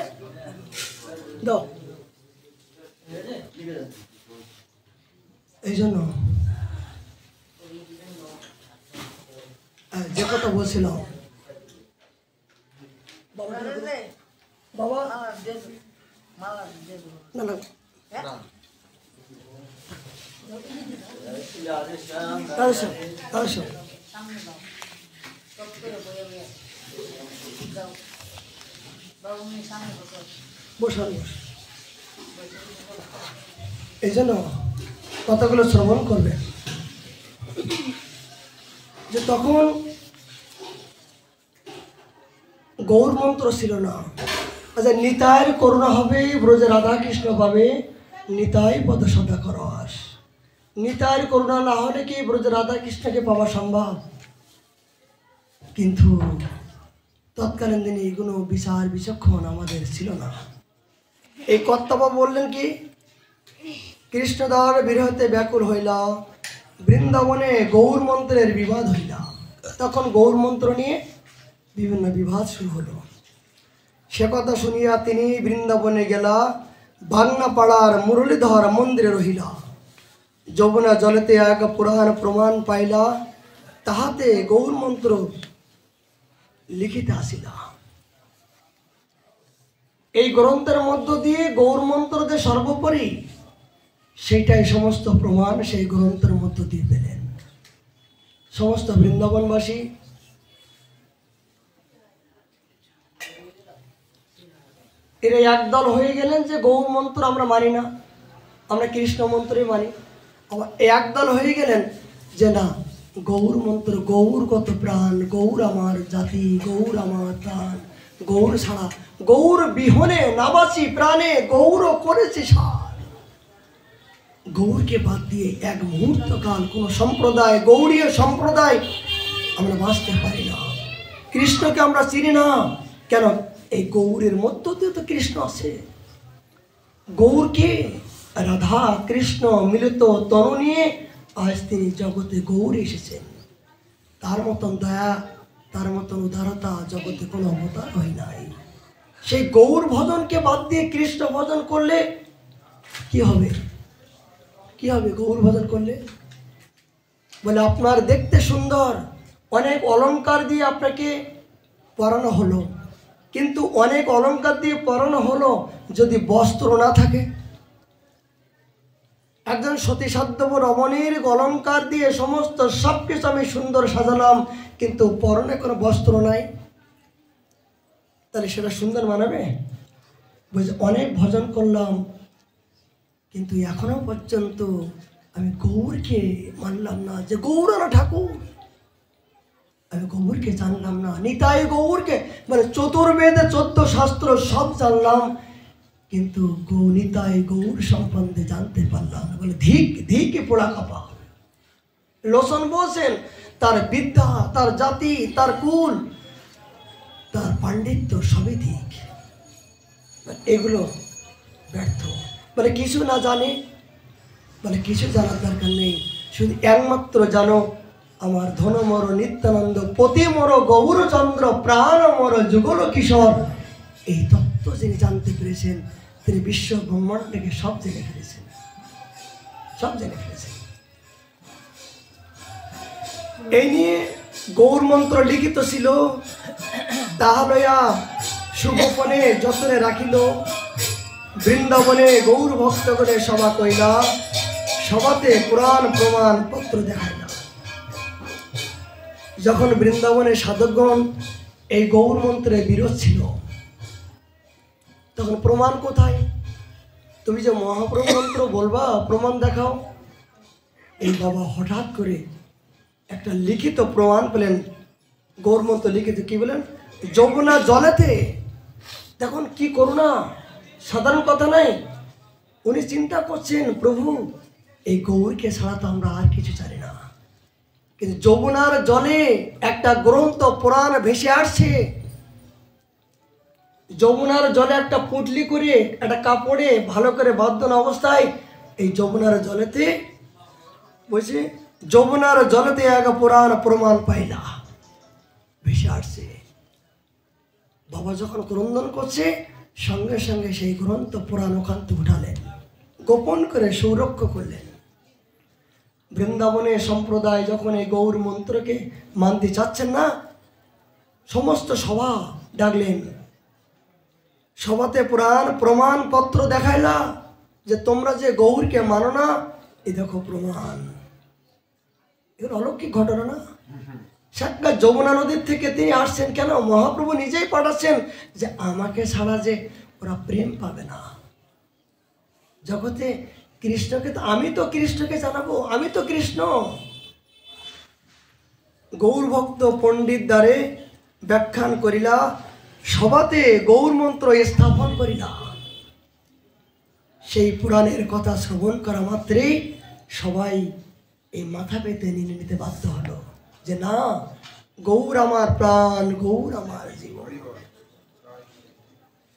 দাও। এই জন্য যে কথা বলছিলাম বাবা না না বসান। এই জন্য কথাগুলো শ্রবণ করবে যে তখন গৌর মন্ত্র ছিল না। আচ্ছা, নিতাইয়ের করুণা হবে, ব্রজে রাধা কৃষ্ণ পাবে, নিতাই পদ সদা করস। নিতাইয়ের করুণা না হলে কি ব্রজে রাধা কৃষ্ণকে পাওয়া সম্ভব? কিন্তু তৎকালীন দিনে এগুলো বিচার বিচক্ষণ আমাদের ছিল না। এই কর্তব্য বললেন কি, কৃষ্ণদার বিরহতে ব্যাকুল হইলা, বৃন্দাবনে গৌর মন্ত্রের বিবাদ হইলা। তখন গৌর মন্ত্র নিয়ে বিভিন্ন বিবাদ শুরু হলো। সে কথা শুনিয়া তিনি বৃন্দাবনে গেলা, বাংনাপাড়ার মুরলীধর মন্দিরে রহিলা। যমুনা জলেতে এক পুরাণ প্রমাণ পাইলা, তাহাতে গৌর মন্ত্র লিখিতে আসিলা। এই গ্রন্থের মধ্য দিয়ে গৌর মন্ত্র যে সর্বোপরি, সেইটাই সমস্ত প্রমাণ সেই গ্রন্থের মধ্য দিয়ে পেলেন সমস্ত বৃন্দাবনবাসী। এরা একদল হয়ে গেলেন যে গৌর মন্ত্র আমরা মানি না, আমরা কৃষ্ণ মন্ত্রই মানি। আবার একদল হয়ে গেলেন যে না, গৌর মন্ত্র, গৌর কত প্রাণ, গৌর আমার জাতি, গৌর আমার প্রাণ, গৌর ছাড়া, গৌর বিহনে নাবাসি প্রাণে, গৌর করেছে সার। গৌরকে বাদ দিয়ে এক মুহূর্ত কাল কোন সম্প্রদায়, গৌরীয় সম্প্রদায় আমরা বাঁচতে পারি না। কৃষ্ণকে আমরা চিনি না কেন? এই গৌরের মধ্য দিয়ে তো কৃষ্ণ আছে। গৌরকে রাধা কৃষ্ণ মিলিত তনু নিয়ে আজ তিনি জগতে গৌর এসেছেন। তার মতন দয়া, তার মতন উদারতা জগতে কোনো অবতার হয় নাই। সেই গৌর ভজনকে বাদ দিয়ে কৃষ্ণ ভজন করলে কি হবে? কি হবে গৌর ভজন করলে? বলে আপনার দেখতে সুন্দর, অনেক অলংকার দিয়ে আপনাকে পরানো হলো, কিন্তু অনেক অলংকার দিয়ে পরানো হলো, যদি বস্ত্র না থাকে। একজন সতীসাধ্যব রমণীর অলংকার দিয়ে সমস্ত সব কিছু আমি সুন্দর সাজালাম, কিন্তু পরনে কোনো বস্ত্র নাই, তাহলে সেটা সুন্দর মানাবে? বলছে অনেক ভজন করলাম, কিন্তু এখনো পর্যন্ত আমি গৌরকে মানলাম না, যে গৌরানা ঠাকুর। আমি গৌরকে জানলাম না, নিতাই গৌরকে, মানে চতুর্বেদে 14 শাস্ত্র সব জানলাম, কিন্তু নিতাই গৌর সম্বন্ধে জানতে পারলাম না। বলে ধিক ধিক পোড়া কাপা। লোচন বলছেন তার বিদ্যা, তার জাতি, তার কুল, তার পাণ্ডিত্য সবই ধিক, এগুলো ব্যর্থ। বলে কিছু না জানে, বলে কিছু জানার দরকার নেই, শুধু একমাত্র জানো আমার ধনমর নিত্যানন্দ, পতিমর গৌরচন্দ্র, প্রাণমর যুগল কিশোর। এই তত্ত্ব যিনি জানতে পেরেছেন, তিনি বিশ্ব ব্রহ্মাণ্ডকে সব জেনে ফেলেছেন, সব জেনে ফেলেছেন। এই নিয়ে গৌর মন্ত্র লিখিত ছিল, তাহা লইয়া সুগোপনে যতনে রাখিল, বৃন্দাবনে গৌর ভক্তগণে সভা কইলা, সভাতে পুরাণ প্রমাণ পত্র দেখাইলা। যখন বৃন্দাবনে সাধকগণ এই গৌর মন্ত্রে বিরোধ ছিল, তখন প্রমাণ কোথায়? তুমি যে মহাপ্রভু মন্ত্র বলবা, প্রমাণ দেখাও। এই বাবা হঠাৎ করে একটা লিখিত প্রমাণ পেলেন, গৌর মন্ত্র লিখিত। কি বলেন? যমুনা জলেতে। দেখুন কি করুণা, সাধারণ কথা নাই। উনি চিন্তা করছেন, প্রভু এই গৌরকে ছাড়া তো আমরা আর কিছু জানি না, কিন্তু যমুনার জলে একটা গ্রন্থ পুরাণ ভেসে আসছে। যমুনার জলে একটা পুটলি করে একটা কাপড়ে ভালো করে বাঁধানো অবস্থায় এই যমুনার জলেতে বলছে, যমুনার জলেতে এক পুরাণ প্রমাণ পাইলা, ভেসে আসছে। বাবা যখন ক্রন্দন করছে, সঙ্গে সঙ্গে সেই গ্রন্থ পুরাণ ওখান থেকে উঠালেন, গোপন করে সংরক্ষণ করলেন। বৃন্দাবনে সম্প্রদায় যখন এই গৌর মন্ত্রকে মানতে চাচ্ছেন না, সমস্ত সভা ডাকলেন। সভাতে পুরাণ প্রমাণ পত্র দেখাইলা, যে তোমরা যে গৌরকে মানো না, এই দেখো প্রমাণ। এগুলো অলৌকিক ঘটনা না? সাক্ষাৎ যমুনা নদীর থেকে তিনি আসছেন কেন? মহাপ্রভু নিজেই পাঠাচ্ছেন যে আমাকে ছাড়া যে ওরা প্রেম পাবে না জগতে। কৃষ্ণকে তো আমি তো কৃষ্ণকে জানাবো, আমি তো কৃষ্ণ। গৌর ভক্ত পণ্ডিত দ্বারে ব্যাখ্যান করিলা, সভাতে গৌর মন্ত্র স্থাপন করিলা। সেই পুরাণের কথা শ্রবণ করা মাত্রেই সবাই এই মাথা পেতে নিয়ে নিতে বাধ্য হলো, যে না, গৌর আমার প্রাণ, গৌর আমার জীবন।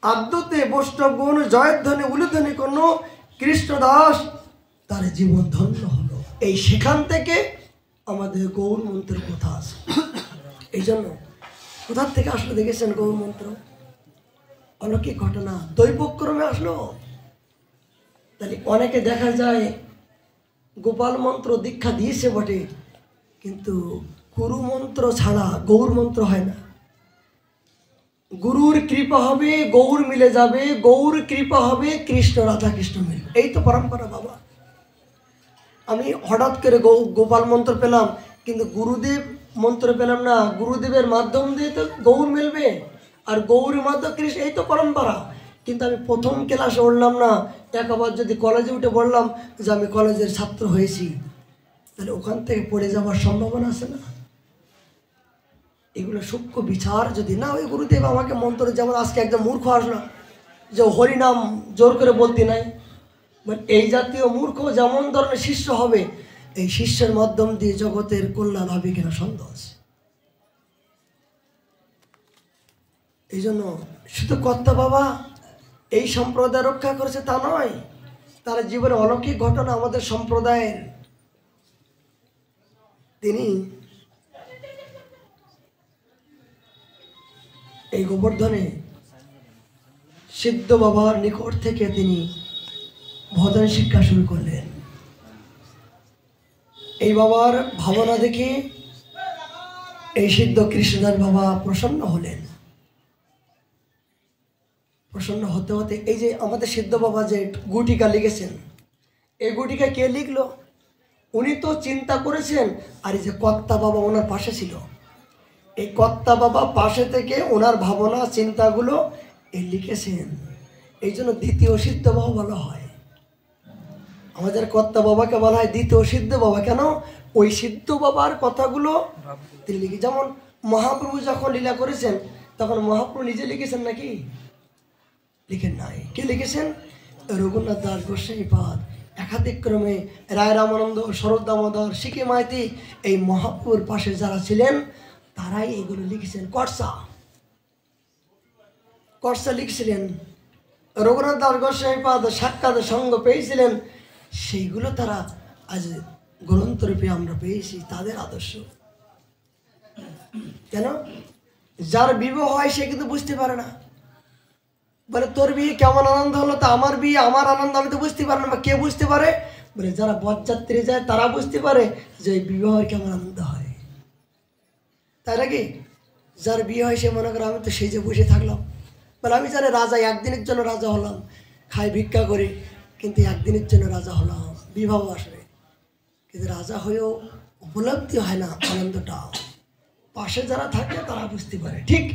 আদ্যতে বৈষ্ণব গুণ জয়ধ্বনি উলুধ্বনি কোন কৃষ্ণদাস, তার জীবন ধন্য হলো। এই সেখান থেকে আমাদের গৌর মন্ত্রের কথা আসে। এই জন্য কোথার থেকে আসলো দেখেছেন? গৌর মন্ত্র অলৌকিক ঘটনা, দৈবক্রমে আসলো। তাহলে অনেকে দেখা যায় গোপাল মন্ত্র দীক্ষা দিয়েছে বটে, কিন্তু গুরু মন্ত্র ছাড়া গৌর মন্ত্র হয় না। গুরুর কৃপা হবে গৌর মিলে যাবে, গৌর কৃপা হবে কৃষ্ণ রাধা কৃষ্ণ মিলবে, এই তো পরম্পরা বাবা। আমি হঠাৎ করে গোপাল মন্ত্র পেলাম, কিন্তু গুরুদেব মন্ত্র পেলাম না। গুরুদেবের মাধ্যম দিয়ে তো গৌর মিলবে, আর গৌরের মাধ্যম কৃষ্ণ, এই তো পরম্পরা। কিন্তু আমি প্রথম ক্লাসে উঠলাম না, একবার যদি কলেজে উঠে বললাম যে আমি কলেজের ছাত্র হয়েছি, তাহলে ওখান থেকে পড়ে যাওয়ার সম্ভাবনা আছে না? এগুলো সূক্ষ্ম বিচার যদি না ওই গুরুদেব আমাকে মন্ত্র, যেমন আজকে একদম মূর্খ আসলো যে হরিনাম জোর করে বলতে নাই, এই জাতীয় মূর্খ যেমন ধরনের শিষ্য হবে, এই শিষ্যের মাধ্যম দিয়ে জগতের কল্যাণ হবে কিনা সন্দেহ আছে। এই জন্য শুধু কর্তা বাবা এই সম্প্রদায় রক্ষা করেছে তা নয়, তার জীবনে অলৌকিক ঘটনা আমাদের সম্প্রদায়ের। তিনি এই গোবর্ধনে সিদ্ধ বাবার নিকট থেকে তিনি ভজন শিক্ষা শুরু করলেন। এই বাবার ভাবনা দেখে এই সিদ্ধ কৃষ্ণদাস বাবা প্রসন্ন হলেন। প্রসন্ন হতে হতে এই যে আমাদের সিদ্ধ বাবা যে গুটিকা লিখেছেন, এই গুটিকা কে লিখলো? উনি তো চিন্তা করেছেন, আর এই যে কর্তা বাবা ওনার পাশে ছিল, এই কর্তা বাবা পাশে থেকে ওনার ভাবনা চিন্তাগুলো এই লিখেছেন। এই জন্য দ্বিতীয় সিদ্ধ বাবা বলা হয়। আমাদের কর্তা বাবাকে বলা হয় দ্বিতীয় সিদ্ধ বাবা। কেন? ওই সিদ্ধ বাবার কথাগুলো তিনি লিখে। যেমন মহাপ্রভু যখন লীলা করেছেন, তখন মহাপ্রভু নিজে লিখেছেন নাকি? লিখেন নাই। কে লিখেছেন? রঘুনাথ দাস গোস্বামীপাদ, একাধিক্রমে রায় রামানন্দ, শরৎ দামোদর, সিকে মাইতি, এই মহাপ্রভুর পাশে যারা ছিলেন তারাই এগুলো লিখেছেন। কর্সা লিখছিলেন। রঘুনাথ দাস গোস্বামীপাদ সাক্ষাৎ সঙ্গ পেয়েছিলেন, সেইগুলো তারা আজ গ্রন্থরূপে আমরা পেয়েছি, তাদের আদর্শ। কেন? যার বিবাহ হয় সে কিন্তু বুঝতে পারে না, বলে তোর বিয়ে কেমন আনন্দ হলো, তা আমার বিয়ে আমার আনন্দ আমি তো বুঝতে পারি না। বা কে বুঝতে পারে? বলে যারা বরযাত্রী যায় তারা বুঝতে পারে যে বিবাহের কেমন আনন্দ হয়। তাই নাকি? যার বিয়ে হয় সে মনে করে আমি তো সেই যে বসে থাকলাম, বলে আমি জানি রাজা, একদিনের জন্য রাজা হলাম, খাই ভিক্ষা করি, কিন্তু একদিনের জন্য রাজা হলাম, বিবাহ আসবে। কিন্তু রাজা হয়েও উপলব্ধি হয় না আনন্দটা। পাশে যারা থাকে তারা বুঝতে পারে। ঠিক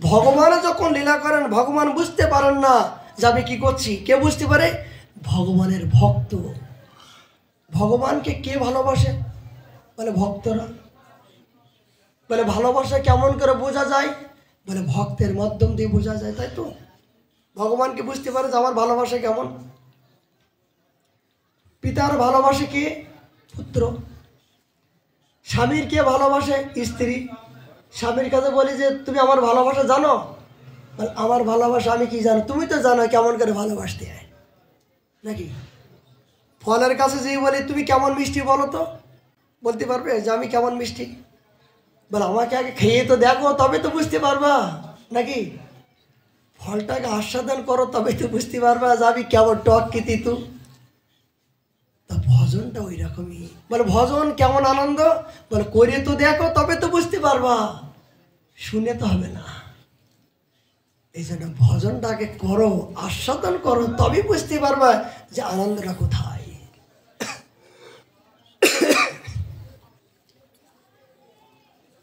ভগবানও যখন লীলা করেন, ভগবান বুঝতে পারেন না যে আমি কি করছি। কে বুঝতে পারে? ভগবানের ভক্ত। ভগবানকে কে ভালোবাসে? বলে ভক্তরা। বলে ভালোবাসা কেমন করে বোঝা যায়? বলে ভক্তের মাধ্যম দিয়ে বোঝা যায়। তাই তো ভগবানকে বুঝতে পারে যে আমার ভালোবাসা কেমন। পিতার ভালোবাসে কে? পুত্র। স্বামীর কে ভালোবাসে? স্ত্রী। স্বামীর কাছে বলি যে তুমি আমার ভালোবাসা জানো? আমার ভালোবাসা আমি কি জানো? তুমি তো জানো কেমন করে ভালোবাসতে হয় নাকি? ফলের কাছে যেই বলি তুমি কেমন মিষ্টি বলো তো, বলতে পারবে যে আমি কেমন মিষ্টি? বলে আমাকে আগে খেয়ে তো দেখো, তবে তো বুঝতে পারবা নাকি? ফলটাকে আস্বাদন করো, তবে তো বুঝতে পারবা যে আমি কেমন টক কি তিতু। তা ভজনটা ওই রকমই। বলে ভজন কেমন আনন্দ? বলে করে তো দেখো, তবে তো বুঝতে পারবা, শুনে তো হবে না। এই জন্য ভজনটাকে করো, আস্বাদন করো, তবে বুঝতে পারবা যে আনন্দটা কোথায়।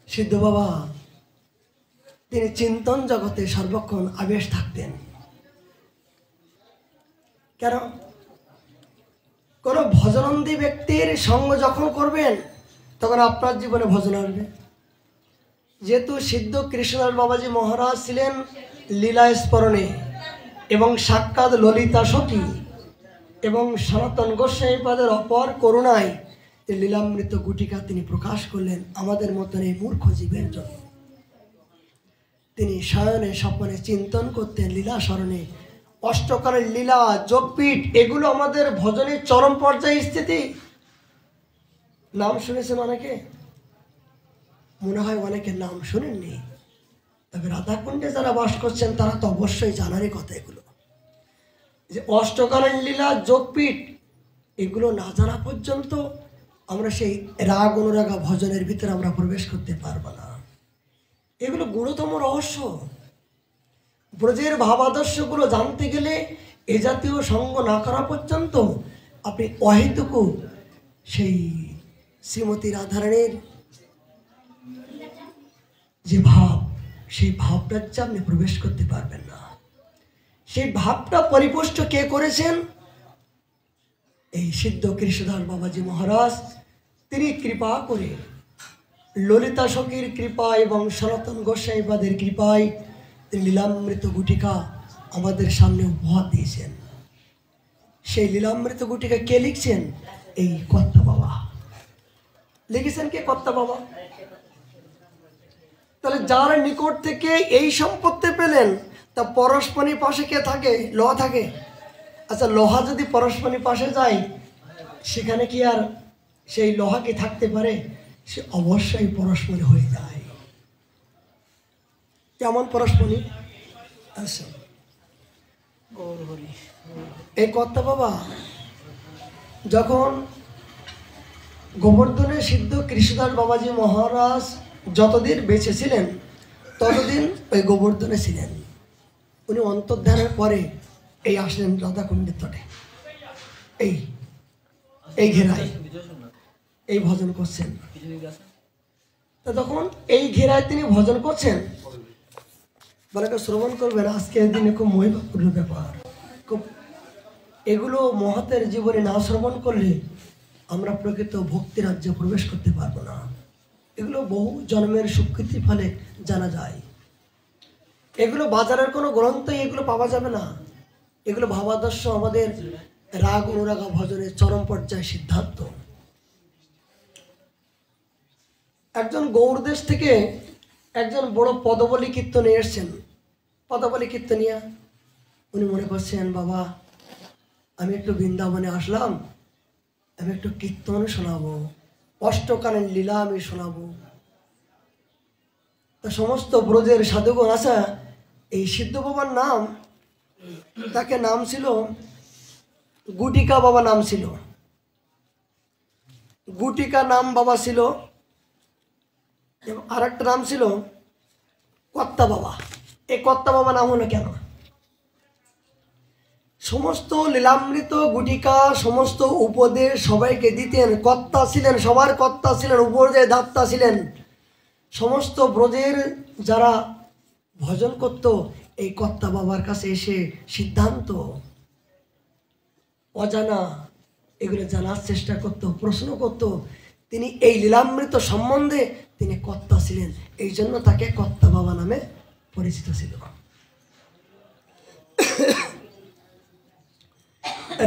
সিদ্ধ বাবা তিনি চিন্তন জগতে সর্বক্ষণ আবেশ থাকতেন। কেন? কোন ভজনন্দী ব্যক্তির সঙ্গ যখন করবেন তখন আপনার জীবনে ভজন আসবে। যেহেতু সিদ্ধ কৃষ্ণদাস বাবাজি মহারাজ ছিলেন লীলা স্মরণে এবং সাক্ষাৎ ললিতা সখী এবং সনাতন গোস্বামীপাদের অপর করুণায় লীলামৃত গুটিকা তিনি প্রকাশ করলেন আমাদের মতন এই মূর্খ জীবের জন্য। তিনি শয়নে স্বপনে চিন্তন করতেন লীলা স্মরণে। অষ্টকালের লীলা, যোগপীঠ, এগুলো আমাদের ভজনের চরম পর্যায়ে স্থিতি। নাম শুনেছেন অনেকে? মনে হয় অনেকে নাম শুনেননি, তবে রাধাকুণ্ডে যারা বাস করছেন তারা তো অবশ্যই জানারই কথা এগুলো। যে অষ্টকালীন লীলা, যোগপীঠ, এগুলো না জানা পর্যন্ত আমরা সেই রাগ অনুরাগা ভজনের ভিতরে আমরা প্রবেশ করতে পারবো না। এগুলো গুরুতম রহস্য। ব্রজের ভাবাদর্শগুলো জানতে গেলে এ জাতীয় সঙ্গ না করা পর্যন্ত আপনি অহেতুকু সেই শ্রীমতী রাধারানীর যে ভাব, সেই ভাবরাজ্যে আপনি প্রবেশ করতে পারবেন না। সেই ভাবটা পরিপুষ্ট কে করেছেন? এই সিদ্ধ কৃষ্ণদাস বাবাজি মহারাজ। তিনি কৃপা করে, ললিতা সখীর কৃপা এবং সনাতন গোস্বাইপাদের কৃপায় তিনি লীলামৃত গুটিকা আমাদের সামনে উপহার দিয়েছেন। সেই লীলামৃত গুটিকা কে লিখছেন? এই কর্তা বাবা লিখেছেন। কে? কর্তা বাবা। তাহলে যার নিকট থেকে এই সম্পত্তি পেলেন, তা পরশমণি পাশে কে থাকে? লোহা থাকে। আচ্ছা, লোহা যদি পরশমণি পাশে যায়, সেখানে কি আর সেই লোহা কি থাকতে পারে? সে অবশ্যই পরশমণি হয়ে যায়। কেমন পরশমণি? আচ্ছা, এই কর্তা বাবা যখন গোবর্ধনে সিদ্ধ কৃষ্ণদাস বাবাজি মহারাজ যতদিন বেঁচে ছিলেন ততদিন ওই গোবর্ধনে ছিলেন। উনি অন্তর্ধানের পরে এই আসলেন রাধাকুণ্ডের তটে, এই ঘেরায় এই ভজন করছেন। তা তখন এই ঘেরায় তিনি ভজন করছেন, বলে শ্রবণ করবেন। আজকের দিনে খুব মহিমাপূর্ণ ব্যাপার। খুব এগুলো মহতের জীবনে না শ্রবণ করলে আমরা প্রকৃত ভক্তি রাজ্যে প্রবেশ করতে পারবো না। এগুলো বহু জন্মের স্বীকৃতির ফলে জানা যায়। এগুলো বাজারের কোনো গ্রন্থে এগুলো পাওয়া যাবে না। এগুলো ভাবাদর্শ আমাদের রাগ অনুরাগা ভজনের চরম পর্যায়ে সিদ্ধান্ত। একজন গৌড়দেশ থেকে একজন বড় পদবলী কীর্তনে এসছেন। পদবলী কীর্তনিয়া উনি মনে করছেন, বাবা আমি একটু বৃন্দাবনে আসলাম, আমি একটু কীর্তন শোনাবো, অষ্টকালীন লীলা আমি শোনাবো। তা সমস্ত ব্রজের সাধুগণ আসা, এই সিদ্ধ বাবার নাম, তাকে নাম ছিল গুটিকা বাবা নাম ছিল। গুটিকা নাম বাবা ছিল, এবং আর একটা নাম ছিল কর্তা বাবা। এই কর্তা বাবা নাম হলো কেন? সমস্ত লীলামৃত গুটিকা, সমস্ত উপদেশ সবাইকে দিতেন। কর্তা ছিলেন, সবার কর্তা ছিলেন, উপদেশ দাতা ছিলেন। সমস্ত ব্রজের যারা ভজন করত, এই কর্তা বাবার কাছে এসে সিদ্ধান্ত অজানা এগুলো জানার চেষ্টা করত, প্রশ্ন করত। তিনি এই লীলামৃত সম্বন্ধে তিনি কর্তা ছিলেন, এই জন্য তাকে কর্তা বাবা নামে পরিচিত ছিল।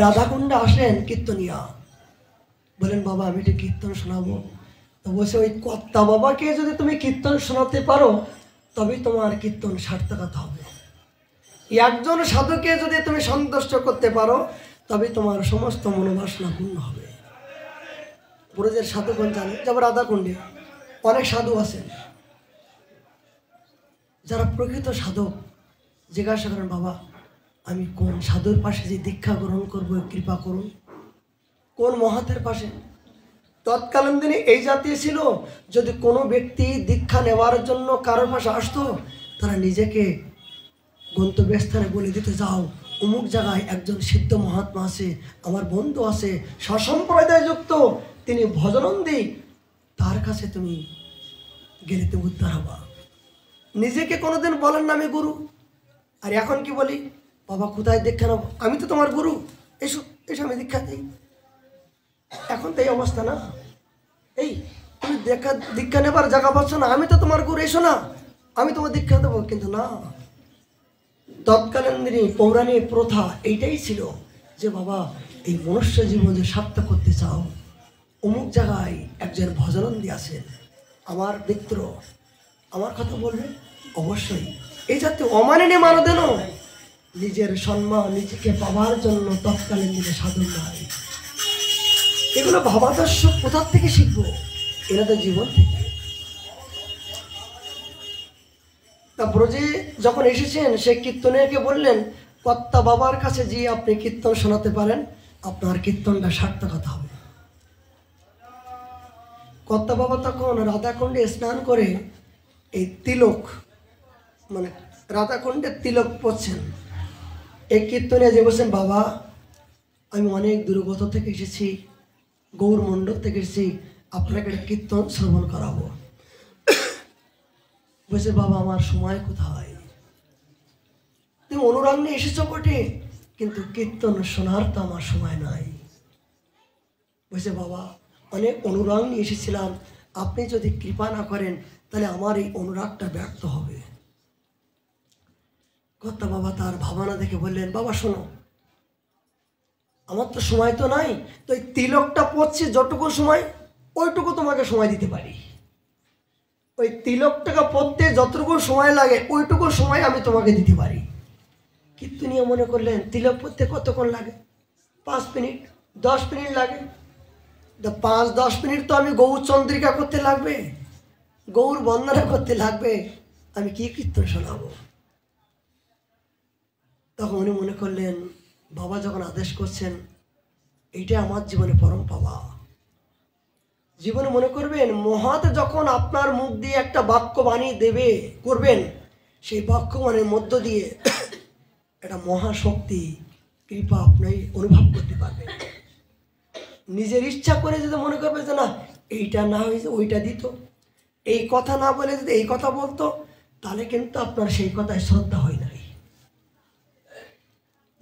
রাধাকুণ্ডে আসলেন কীর্তনিয়া, বলেন বাবা আমি একটু কীর্তন শোনাবো। তো বলছে, ওই কর্তা বাবাকে যদি তুমি কীর্তন শোনাতে পারো তবেই তোমার কীর্তন সার্থকতা হবে। একজন সাধুকে যদি তুমি সন্তুষ্ট করতে পারো তবে তোমার সমস্ত মনোবাসনা পূর্ণ হবে। ব্রজের সাধুগণ জানে, যেমন রাধাকুণ্ডে অনেক সাধু আছেন যারা প্রকৃত সাধক। জিজ্ঞাসা করেন, বাবা আমি কোন সাধুর পাশে যে দীক্ষা গ্রহণ করবো, কৃপা করুন। কোন মহাতের পাশে? তৎকালীন দিনে এই জাতীয় ছিল, যদি কোনো ব্যক্তি দীক্ষা নেওয়ার জন্য কারোর পাশে আসতো, তারা নিজেকে গন্তব্যস্থানে বলে দিতে, যাও অমুক জায়গায় একজন সিদ্ধ মহাত্মা আছে, আমার বন্ধু আছে, স্বসম্প্রদায় যুক্ত, তিনি ভজনন্দী, তার কাছে তুমি গেলে তুমি উদ্ধার হবা। নিজেকে কোনোদিন বলেন না আমি গুরু। আর এখন কি বলি, বাবা কোথায় দীক্ষা নেবো, আমি তো তোমার গুরু, এসো এসো আমি দীক্ষা দিই। এখন তো এই অবস্থা না, এই তুমি দীক্ষা নেবার জায়গা পাচ্ছ না, আমি তো তোমার গুরু, এসো না আমি তোমার দীক্ষা দেবো। কিন্তু না, তৎকালীন দিনে পৌরাণিক প্রথা এইটাই ছিল যে বাবা এই মনুষ্য জীবন যে সার্থক করতে চাও, অমুক জায়গায় একজন ভজনন্দী আছেন, আমার মিত্র, আমার কথা বলবে অবশ্যই। এই জাতীয় অমানিনী মানদেন নিজের সম্মান নিজেকে পাওয়ার জন্য তৎকালীন দিনে সাধন হয়। এগুলো ভাবাদর্শ কোথার থেকে শিখবো? এনাদের জীবন থেকে। তা ব্রজে যখন এসেছেন, সে কীর্তনীয়কে বললেন, কর্তা বাবার কাছে যে আপনি কীর্তন শোনাতে পারেন, আপনার কীর্তনটা সার্থকতা হবে। কর্তা বাবা তখন রাধাকুণ্ডে স্নান করে এই তিলক, মানে রাধাকুণ্ডের তিলক পড়ছেন। এই কীর্তনে যে বলছেন, বাবা আমি অনেক দূরগত থেকে এসেছি, গৌর মণ্ডল থেকে এসেছি, আপনাকে কীর্তন শ্রবণ করাবো। বলছে, বাবা আমার সময় কোথায়? তুমি অনুরাগ নিয়ে এসেছো বটে, কিন্তু কীর্তন শোনার তো আমার সময় নাই। বলছে, বাবা অনেক অনুরাগ নিয়ে এসেছিলাম, আপনি যদি কৃপা না করেন তাহলে আমার এই অনুরাগটা ব্যর্থ হবে। কর্তা বাবা তার ভাবনা দেখে বললেন, বাবা শোনো, আমার তো সময় তো নাই, তো এই তিলকটা পড়ছি যতটুকু সময়, ওইটুকু তোমাকে সময় দিতে পারি। ওই তিলকটাকে পড়তে যতটুকু সময় লাগে ওইটুকু সময় আমি তোমাকে দিতে পারি। কিন্তু নিয়ে মনে করলেন, তিলক পড়তে কতক্ষণ লাগে? 5 মিনিট 10 মিনিট লাগে। 5-10 মিনিট তো আমি গৌর চন্দ্রিকা করতে লাগবে, গৌর বন্দনা করতে লাগবে, আমি কি কীর্তন শোনাবো? তখন উনি মনে করলেন, বাবা যখন আদেশ করছেন, এইটা আমার জীবনে পরম পাওয়া। জীবনে মনে করবেন, মহাত যখন আপনার মুখ দিয়ে একটা বাক্য বাণী দেবে করবেন, সেই বাক্য বাণীর মধ্য দিয়ে একটা মহাশক্তি কৃপা আপনি অনুভব করতে পারবেন। নিজের ইচ্ছা করে যদি মনে করবে যে না এইটা না হয়েছে ওইটা দিত, এই কথা না বলে যদি এই কথা বলতো, তাহলে কিন্তু আপনার সেই কথায় শ্রদ্ধা হয় নাই।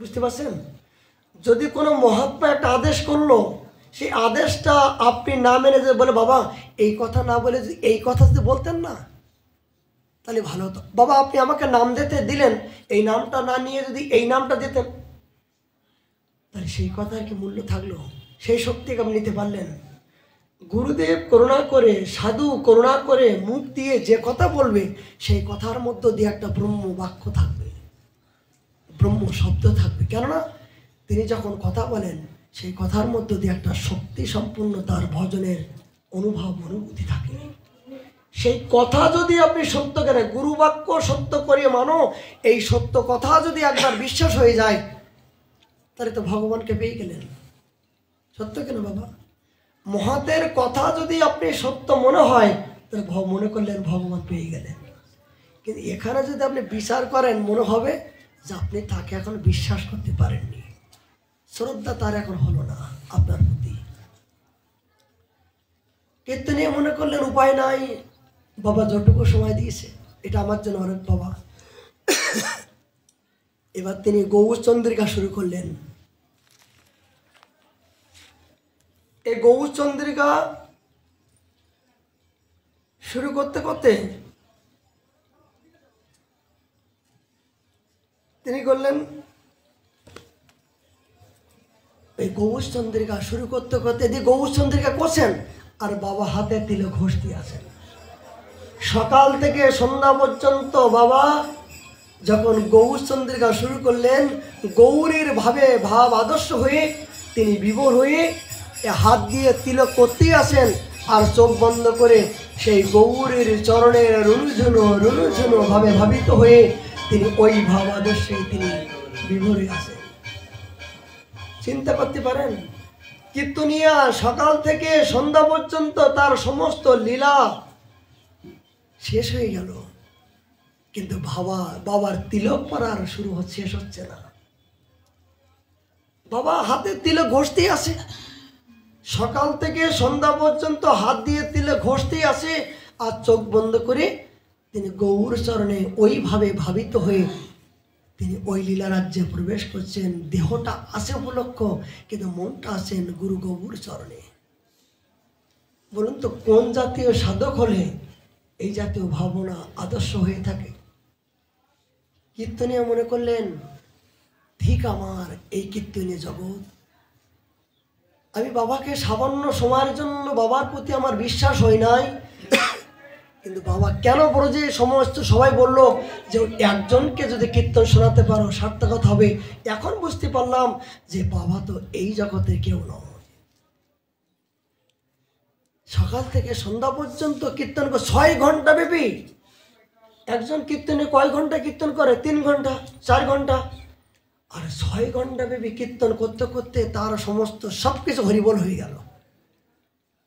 বুঝতে পারছেন? যদি কোনো মহাত্মা একটা আদেশ করলো, সেই আদেশটা আপনি না মেনে যদি বলে, বাবা এই কথা না বলে যদি এই কথা যদি বলতেন না, তাহলে ভালো হতো। বাবা আপনি আমাকে নাম দিতে দিলেন, এই নামটা না নিয়ে যদি এই নামটা দিতেন, তাহলে সেই কথার কি মূল্য থাকলো? সেই শক্তিকে আপনি নিতে পারলেন? গুরুদেব করুণা করে, সাধু করুণা করে মুখ দিয়ে যে কথা বলবে, সেই কথার মধ্য দিয়ে একটা ব্রহ্ম বাক্য থাকবে, ব্রহ্ম শব্দ থাকবে। কেননা তিনি যখন কথা বলেন, সেই কথার মধ্য দিয়ে একটা শক্তি সম্পূর্ণ তার ভজনের অনুভূতি থাকে। সেই কথা যদি আপনি সত্য করে, গুরু বাক্য সত্য করে মানো, এই সত্য কথা যদি একবার বিশ্বাস হয়ে যায়, তাহলে তো ভগবানকে পেয়ে গেলেন। সত্য কেন বাবা? মহাতের কথা যদি আপনি সত্য মনে হয়, তাহলে মনে করলেন ভগবান পেয়ে গেলেন। কিন্তু এখানে যদি আপনি বিচার করেন, মনে হবে যে আপনি তাকে এখন বিশ্বাস করতে পারেননি, শ্রদ্ধা তার এখন হলো না আপনার প্রতি। কীর্তনে মনে করলেন উপায় নাই, বাবা যতটুকু সময় দিয়েছে এটা আমার জন্য অনেক বাবা। এবার তিনি গৌর চন্দ্রিকা শুরু করলেন। এই গৌর চন্দ্রিকা শুরু করতে করতে তিনি করলেন, এই গৌর চন্দ্রিকা শুরু করতে করতে এদিকে গৌর চন্দ্রিকা করছেন, আর বাবা হাতে তিলক ঘোষ দিয়ে আছেন। সকাল থেকে সন্ধ্যা পর্যন্ত বাবা যখন গৌর চন্দ্রিকা শুরু করলেন, গৌরীর ভাব আদর্শ হয়ে তিনি বিভোর হয়ে হাত দিয়ে তিলক করতেই আসেন, আর চোখ বন্ধ করে সেই গৌরীর চরণের রুনুঝুনো ভাবে ভাবিত হয়ে তিনি ওই ভাব আদর্শে তিনি বিভোরে আসেন। চিন্তা করতে পারেন? কীর্তনিয়া সকাল থেকে সন্ধ্যা পর্যন্ত তার সমস্ত লীলা শেষ হয়ে গেল, কিন্তু বাবার তিলক পরার শেষ হচ্ছে না। বাবা হাতে তিলক ঘষতেই আসে, সকাল থেকে সন্ধ্যা পর্যন্ত হাত দিয়ে তিলক ঘষতেই আসে, আর চোখ বন্ধ করে তিনি গৌর চরণে ওইভাবে ভাবিত হয়ে তিনি ওই লীলা রাজ্যে প্রবেশ করছেন। দেহটা আসে উপলক্ষ, কিন্তু মনটা আছেন গুরু গৌর চরণে। বলুন তো কোন জাতীয় সাধক হলে এই জাতীয় ভাবনা আদর্শ হয়ে থাকে? কীর্তনিয়া মনে করলেন, ঠিক আমার এই কীর্তনীয় জগৎ, আমি বাবাকে সামান্য সময়ের জন্য বাবার প্রতি আমার বিশ্বাস হয় নাই, কিন্তু বাবা কেন ব্রজে সমস্ত সবাই বলল যে একজনকে যদি কীর্তন শোনাতে পারো সার্থকতা হবে, এখন বুঝতে পারলাম যে বাবা তো এই জগতের কেউ নয়। সকাল থেকে সন্ধ্যা পর্যন্ত কীর্তন করে 6 ঘন্টা ব্যাপী। একজন কীর্তনে কয় ঘন্টা কীর্তন করে? 3 ঘন্টা 4 ঘন্টা। আর 6 ঘন্টা ব্যাপী কীর্তন করতে করতে তার সমস্ত সব কিছু হরিবল হয়ে গেল,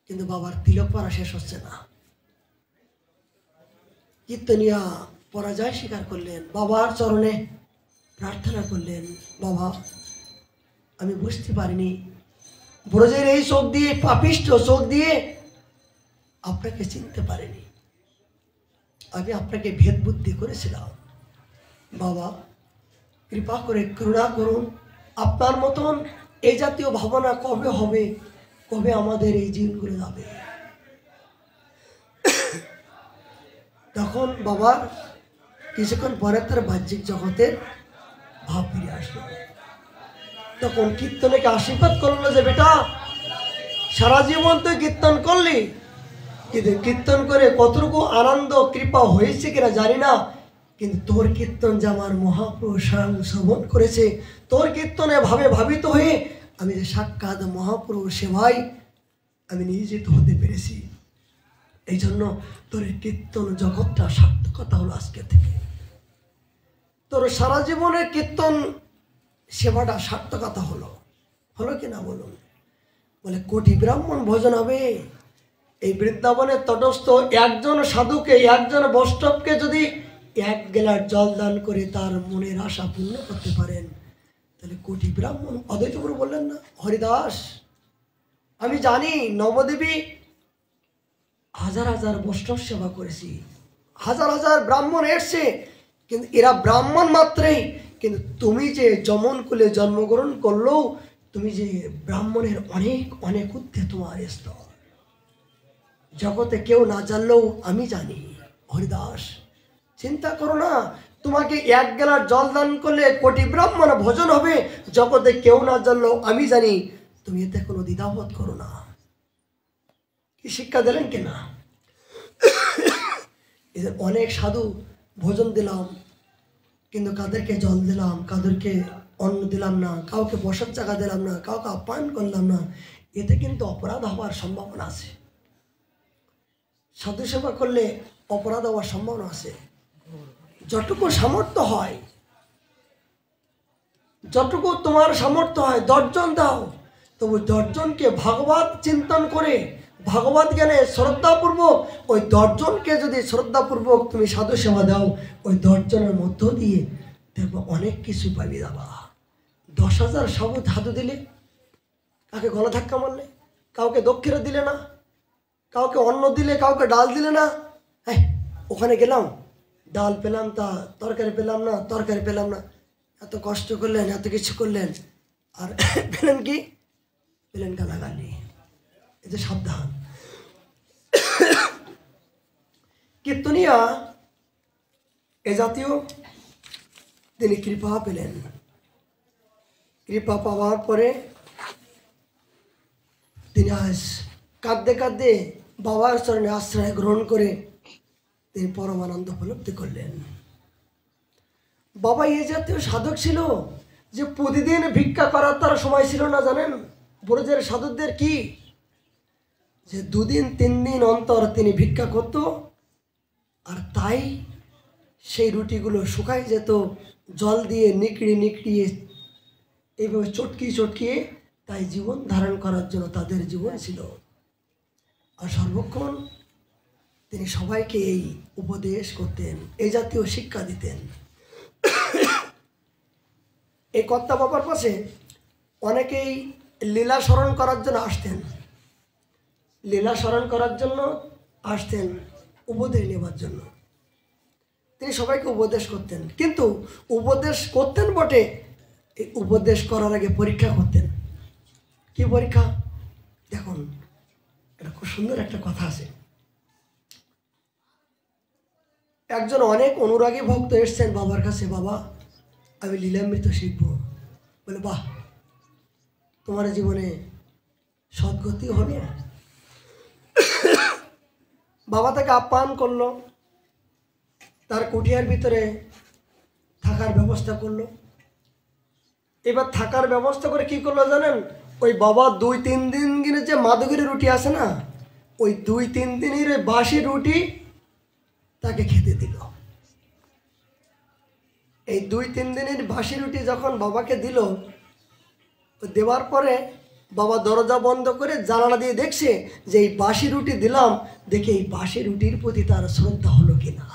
কিন্তু বাবার তিলক পরা শেষ হচ্ছে না। কীর্তনিয়া পরাজয় স্বীকার করলেন, বাবার চরণে প্রার্থনা করলেন, বাবা আমি বুঝতে পারিনি, ব্রজের এই চোখ দিয়ে, পাপিষ্ঠ চোখ দিয়ে আপনাকে চিনতে পারিনি, আমি আপনাকে ভেদ বুদ্ধি করেছিলাম, বাবা কৃপা করে করুণা করুন, আপনার মতন এই জাতীয় ভাবনা কবে হবে, কবে আমাদের এই জীবনগুলো যাবে। তখন বাবার কিছুক্ষণ পরে তার বাহ্যিক জগতের ভাব ফিরে আসলো। তখন কীর্তনেকে আশীর্বাদ করলো যে বেটা সারা জীবন তুই কীর্তন করলি, কিন্তু কীর্তন করে কতটুকু আনন্দ কৃপা হয়েছে কিনা জানি না, কিন্তু তোর কীর্তন যে আমার মহাপ্রভু স্বয়ং শ্রবণ করেছে, তোর কীর্তনে ভাবে ভাবিত হয়ে আমি যে সাক্ষাৎ মহাপ্রভুর সেবায় আমি নিয়োজিত হতে পেরেছি, এই জন্য তোর কীর্তন জগৎটা সার্থকতা হলো আজকে থেকে। তোর সারা জীবনের কীর্তন সেবাটা সার্থকতা হলো, হলো কিনা বলুন? বলে কোটি ব্রাহ্মণ ভোজন হবে। এই বৃন্দাবনের তটস্থ একজন সাধুকে, একজন বৈষ্ণবকে যদি 1 গ্লাস জল দান করে তার মনের আশা পূর্ণ করতে পারেন, তাহলে কোটি ব্রাহ্মণ। অদ্বৈতগুরু বললেন না, হরিদাস আমি জানি নবদ্বীপে হাজার হাজার বৈষ্ণব সেবা করেছি, হাজার হাজার ব্রাহ্মণ এসছে, কিন্তু এরা ব্রাহ্মণ মাত্রই, কিন্তু তুমি যে যমন কুলে জন্মগ্রহণ করলেও তুমি যে ব্রাহ্মণের অনেক অনেক ঊর্ধ্বে তোমার স্তর, জগতে কেউ না জানলেও আমি জানি। হরিদাস চিন্তা করো না, তোমাকে 1 গ্লাস জল দান করলে কোটি ব্রাহ্মণ ভোজন হবে, জগতে কেউ না জানলেও আমি জানি, তুমি এতে কোনো দ্বিধাবোধ করো না। কি শিক্ষা দিলেন কিনা? এদের অনেক সাধু ভোজন দিলাম, কিন্তু কাদেরকে জল দিলাম, কাদেরকে অন্ন দিলাম না, কাউকে বসার জায়গা দিলাম না, কাউকে আপ্যায়ন করলাম না, এতে কিন্তু অপরাধ হওয়ার সম্ভাবনা আছে। সাধু সেবা করলে অপরাধ হওয়ার সম্ভাবনা আছে। যতটুকু সামর্থ্য হয়, যতটুকু তোমার সামর্থ্য হয় 10 জন দাও, তবু 10 জনকে ভাগবত চিন্তন করে ভাগবত জ্ঞানে শ্রদ্ধাপূর্বক ওই 10 জনকে যদি শ্রদ্ধাপূর্বক তুমি সাধু সেবা দাও, ওই 10 জনের মধ্য দিয়ে দেখবো অনেক কিছু পাবি যাবা। 10,000 সাধু দিলে, কাকে গলা ধাক্কা মারলে, কাউকে দক্ষিণা দিলে না, কাউকে অন্ন দিলে, কাউকে ডাল দিলে না, হ্যাঁ ওখানে গেলাম ডাল পেলাম, তা তরকারি পেলাম না, তরকারি পেলাম না, এত কষ্ট করলেন, এত কিছু করলেন, আর পেলেন কি? পেলেন গালাগালি। এতে সাবধান। কীর্তনিয়া এ জাতীয় তিনি কৃপা পেলেন। কৃপা পাওয়ার পরে তিনি আজ কাঁদতে কাঁদতে বাবার চরণে আশ্রয় গ্রহণ করে তিনি পরমানন্দ উপলব্ধি করলেন। বাবা এই জাতীয় সাধক ছিল যে প্রতিদিন ভিক্ষা করার তার সময় ছিল না। জানেন ব্রজের সাধকদের কি, যে 2 দিন 3 দিন অন্তর তিনি ভিক্ষা করত, আর তাই সেই রুটিগুলো শুকাই যেত, জল দিয়ে নিকড়িয়ে নিকড়িয়ে এইভাবে চটকিয়ে চটকিয়ে, তাই জীবন ধারণ করার জন্য তাদের জীবন ছিল। আর সর্বক্ষণ তিনি সবাইকে এই উপদেশ করতেন, এই জাতীয় শিক্ষা দিতেন। এই কর্তা বাবার পাশে অনেকেই লীলা স্মরণ করার জন্য আসতেন, লীলা স্মরণ করার জন্য আসতেন, উপদেশ নেবার জন্য। তিনি সবাইকে উপদেশ করতেন, কিন্তু উপদেশ করতেন বটে, এই উপদেশ করার আগে পরীক্ষা করতেন। কি পরীক্ষা? দেখুন এটা খুব সুন্দর একটা কথা আছে। একজন অনেক অনুরাগী ভক্ত এসছেন বাবার কাছে, বাবা আমি লীলামৃত শিখব। বলে বাহ, তোমার জীবনে সদ্গতি হলো। বাবা তাকে আপ্যায়ন করলো, তার কুটিয়ার ভিতরে থাকার ব্যবস্থা করলো। এবার থাকার ব্যবস্থা করে কি করলো জানেন? ওই বাবা 2-3 দিনের যে মাদুগিরি রুটি আছে না, ওই 2-3 দিনের ওই বাসি রুটি তাকে খেতে দিল। এই 2-3 দিনের বাসি রুটি যখন বাবাকে দিল, দেওয়ার পরে বাবা দরজা বন্ধ করে জানালা দিয়ে দেখছে যে এই বাসি রুটি দিলাম, দেখে এই বাসি রুটির প্রতি তার শ্রদ্ধা হলো কিনা।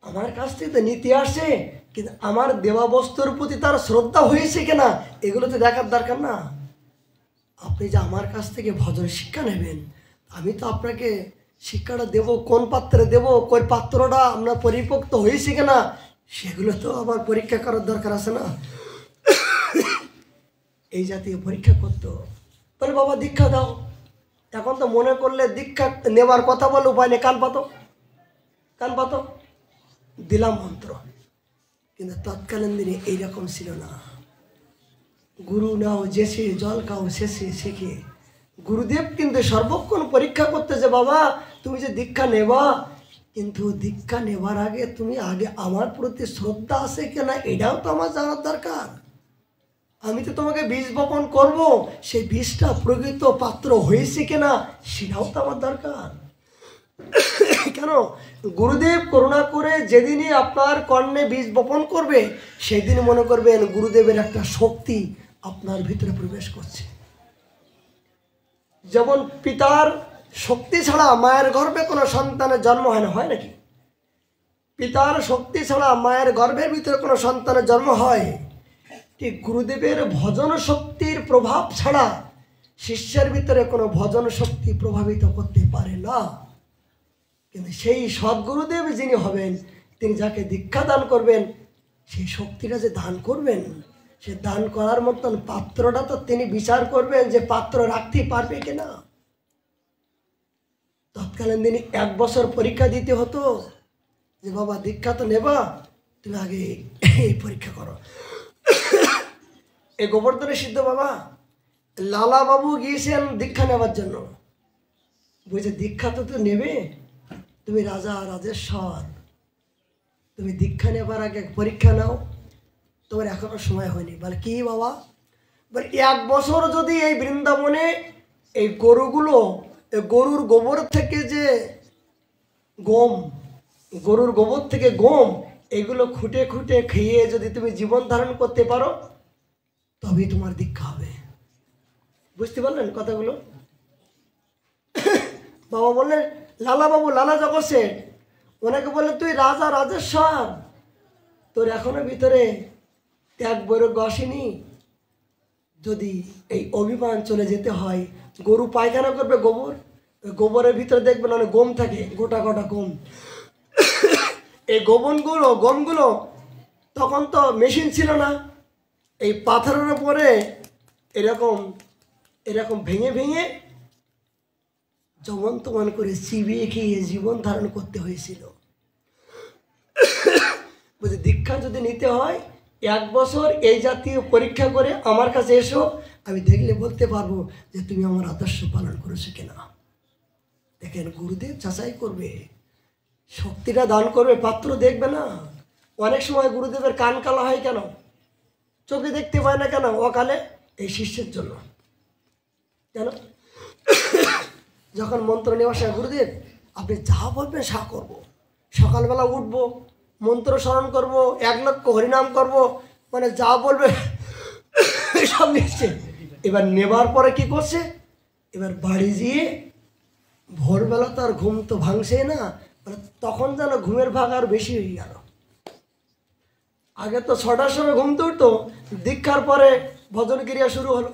আমার কাছ থেকে তো নিতে আসে, কিন্তু আমার দেওয়া বস্তুর প্রতি তার শ্রদ্ধা হয়েছে কিনা এগুলো তো দেখার দরকার না। আপনি যে আমার কাছ থেকে ভজন শিক্ষা নেবেন, আমি তো আপনাকে শিক্ষাটা দেব, কোন পাত্রে দেব, কোন পাত্রটা আপনার পরিপক্ত হয়েছে কিনা সেগুলো তো আবার পরীক্ষা করার দরকার আছে না। এই জাতীয় পরীক্ষা করতো। বলে বাবা দীক্ষা দাও। এখন তো মনে করলে দীক্ষা নেওয়ার কথা বলে উপায় নেই, কান পাতো দিলাম মন্ত্র। কিন্তু তৎকালীন দিনে এইরকম ছিল না। গুরু নাও জেসে জল খাও শেষে শেখে। গুরুদেব কিন্তু সর্বক্ষণ পরীক্ষা করতে যে বাবা তুমি যে দীক্ষা নেবা, কিন্তু দীক্ষা নেবার আগে তুমি আগে আমার প্রতি শ্রদ্ধা আছে কিনা এটাও তো আমার জানার দরকার। আমি তো তোমাকে বীজ বপন করব, সেই বীজটা প্রকৃত পাত্র হয়েছে কিনা সেটাও তো আমার দরকার। কেন গুরুদেব করুণা করে যেদিনই আপনার কর্ণে বীজ বপন করবে সেদিন মনে করবেন গুরুদেবের একটা শক্তি আপনার ভিতরে প্রবেশ করছে। যেমন পিতার শক্তি ছাড়া মায়ের গর্ভে কোনো সন্তানের জন্ম হয় না, হয় নাকি? পিতার শক্তি ছাড়া মায়ের গর্ভের ভিতরে কোনো সন্তানের জন্ম হয়। ঠিক গুরুদেবের ভজন শক্তির প্রভাব ছাড়া শিষ্যের ভিতরে কোনো ভজন শক্তি প্রভাবিত করতে পারে না। কিন্তু সেই সদ্গুরুদেব যিনি হবেন, তিনি যাকে দীক্ষা দান করবেন, সেই শক্তিটা যে দান করবেন, সে দান করার মতন পাত্রটা তো তিনি বিচার করবেন যে পাত্র রাখতে পারবে কিনা। তৎকালীন দিনে 1 বছর পরীক্ষা দিতে হতো যে বাবা দীক্ষা তো নেবা, তুমি আগে এই পরীক্ষা করো। এই গোবর্ধনের সিদ্ধ বাবা লালা বাবু গিয়েছেন দীক্ষা নেওয়ার জন্য। বুঝে দীক্ষা তো নেবে, তুমি রাজা রাজেশ্বর, তুমি দীক্ষা নেবার আগে পরীক্ষা নাও, তোমার এখনো সময় হয়নি। বলে কি বাবা? বলে 1 বছর যদি এই বৃন্দাবনে এই গরুগুলো, গরুর গোবর থেকে যে গম, গরুর গোবর থেকে গম, এগুলো খুঁটে খুঁটে খেয়ে যদি তুমি জীবন ধারণ করতে পারো তবেই তোমার দীক্ষা হবে। বুঝতে পারলেন কথাগুলো? বাবা বললেন লালা বাবু, লালা জগৎ শেঠ, ওনাকে বললেন তুই রাজা রাজেশ্বর, তোর এখনো ভিতরে ত্যাগ বৈরাগ্য আসেনি। যদি এই অভিমান চলে যেতে হয়, গরু পায়খানা করবে গোবর, গোবরের ভিতরে দেখবেন অনেক গম থাকে, গোটা গোটা গম। এই গমগুলো তখন তো মেশিন ছিল না, এই পাথরের উপরে এরকম এরকম ভেঙে ভেঙে যেমন তেমন করে চিবিয়ে খেয়ে জীবন ধারণ করতে হয়েছিল। বুঝলি, দীক্ষা যদি নিতে হয় 1 বছর এই জাতীয় পরীক্ষা করে আমার কাছে এসো, আমি দেখলে বলতে পারবো যে তুমি আমার আদর্শ পালন করেছো কিনা। দেখেন গুরুদেব যাচাই করবে, শক্তিটা দান করবে, পাত্র দেখবে না। অনেক সময় গুরুদেবের কান কালা হয় কেন, চোখে দেখতে পায় না কেন? অকালে এই শিষ্যের জন্য। কেন? যখন মন্ত্র নেওয়া আসে, গুরুদেব আপনি যা বলবেন সা করবো, সকালবেলা উঠবো, মন্ত্র স্মরণ করবো, 1 লক্ষ হরিনাম করবো, মানে যা বলবে সব নিচ্ছে। এবার নেবার পরে কি করছে, এবার বাড়ি গিয়ে ভোরবেলা তো আর ঘুম তো ভাঙছে না, মানে তখন যেন ঘুমের ভাগ আর বেশি হয়ে গেল। আগে তো 6টার সময় ঘুমতে উঠতো, দীক্ষার পরে ভজন ক্রিয়া শুরু হলো,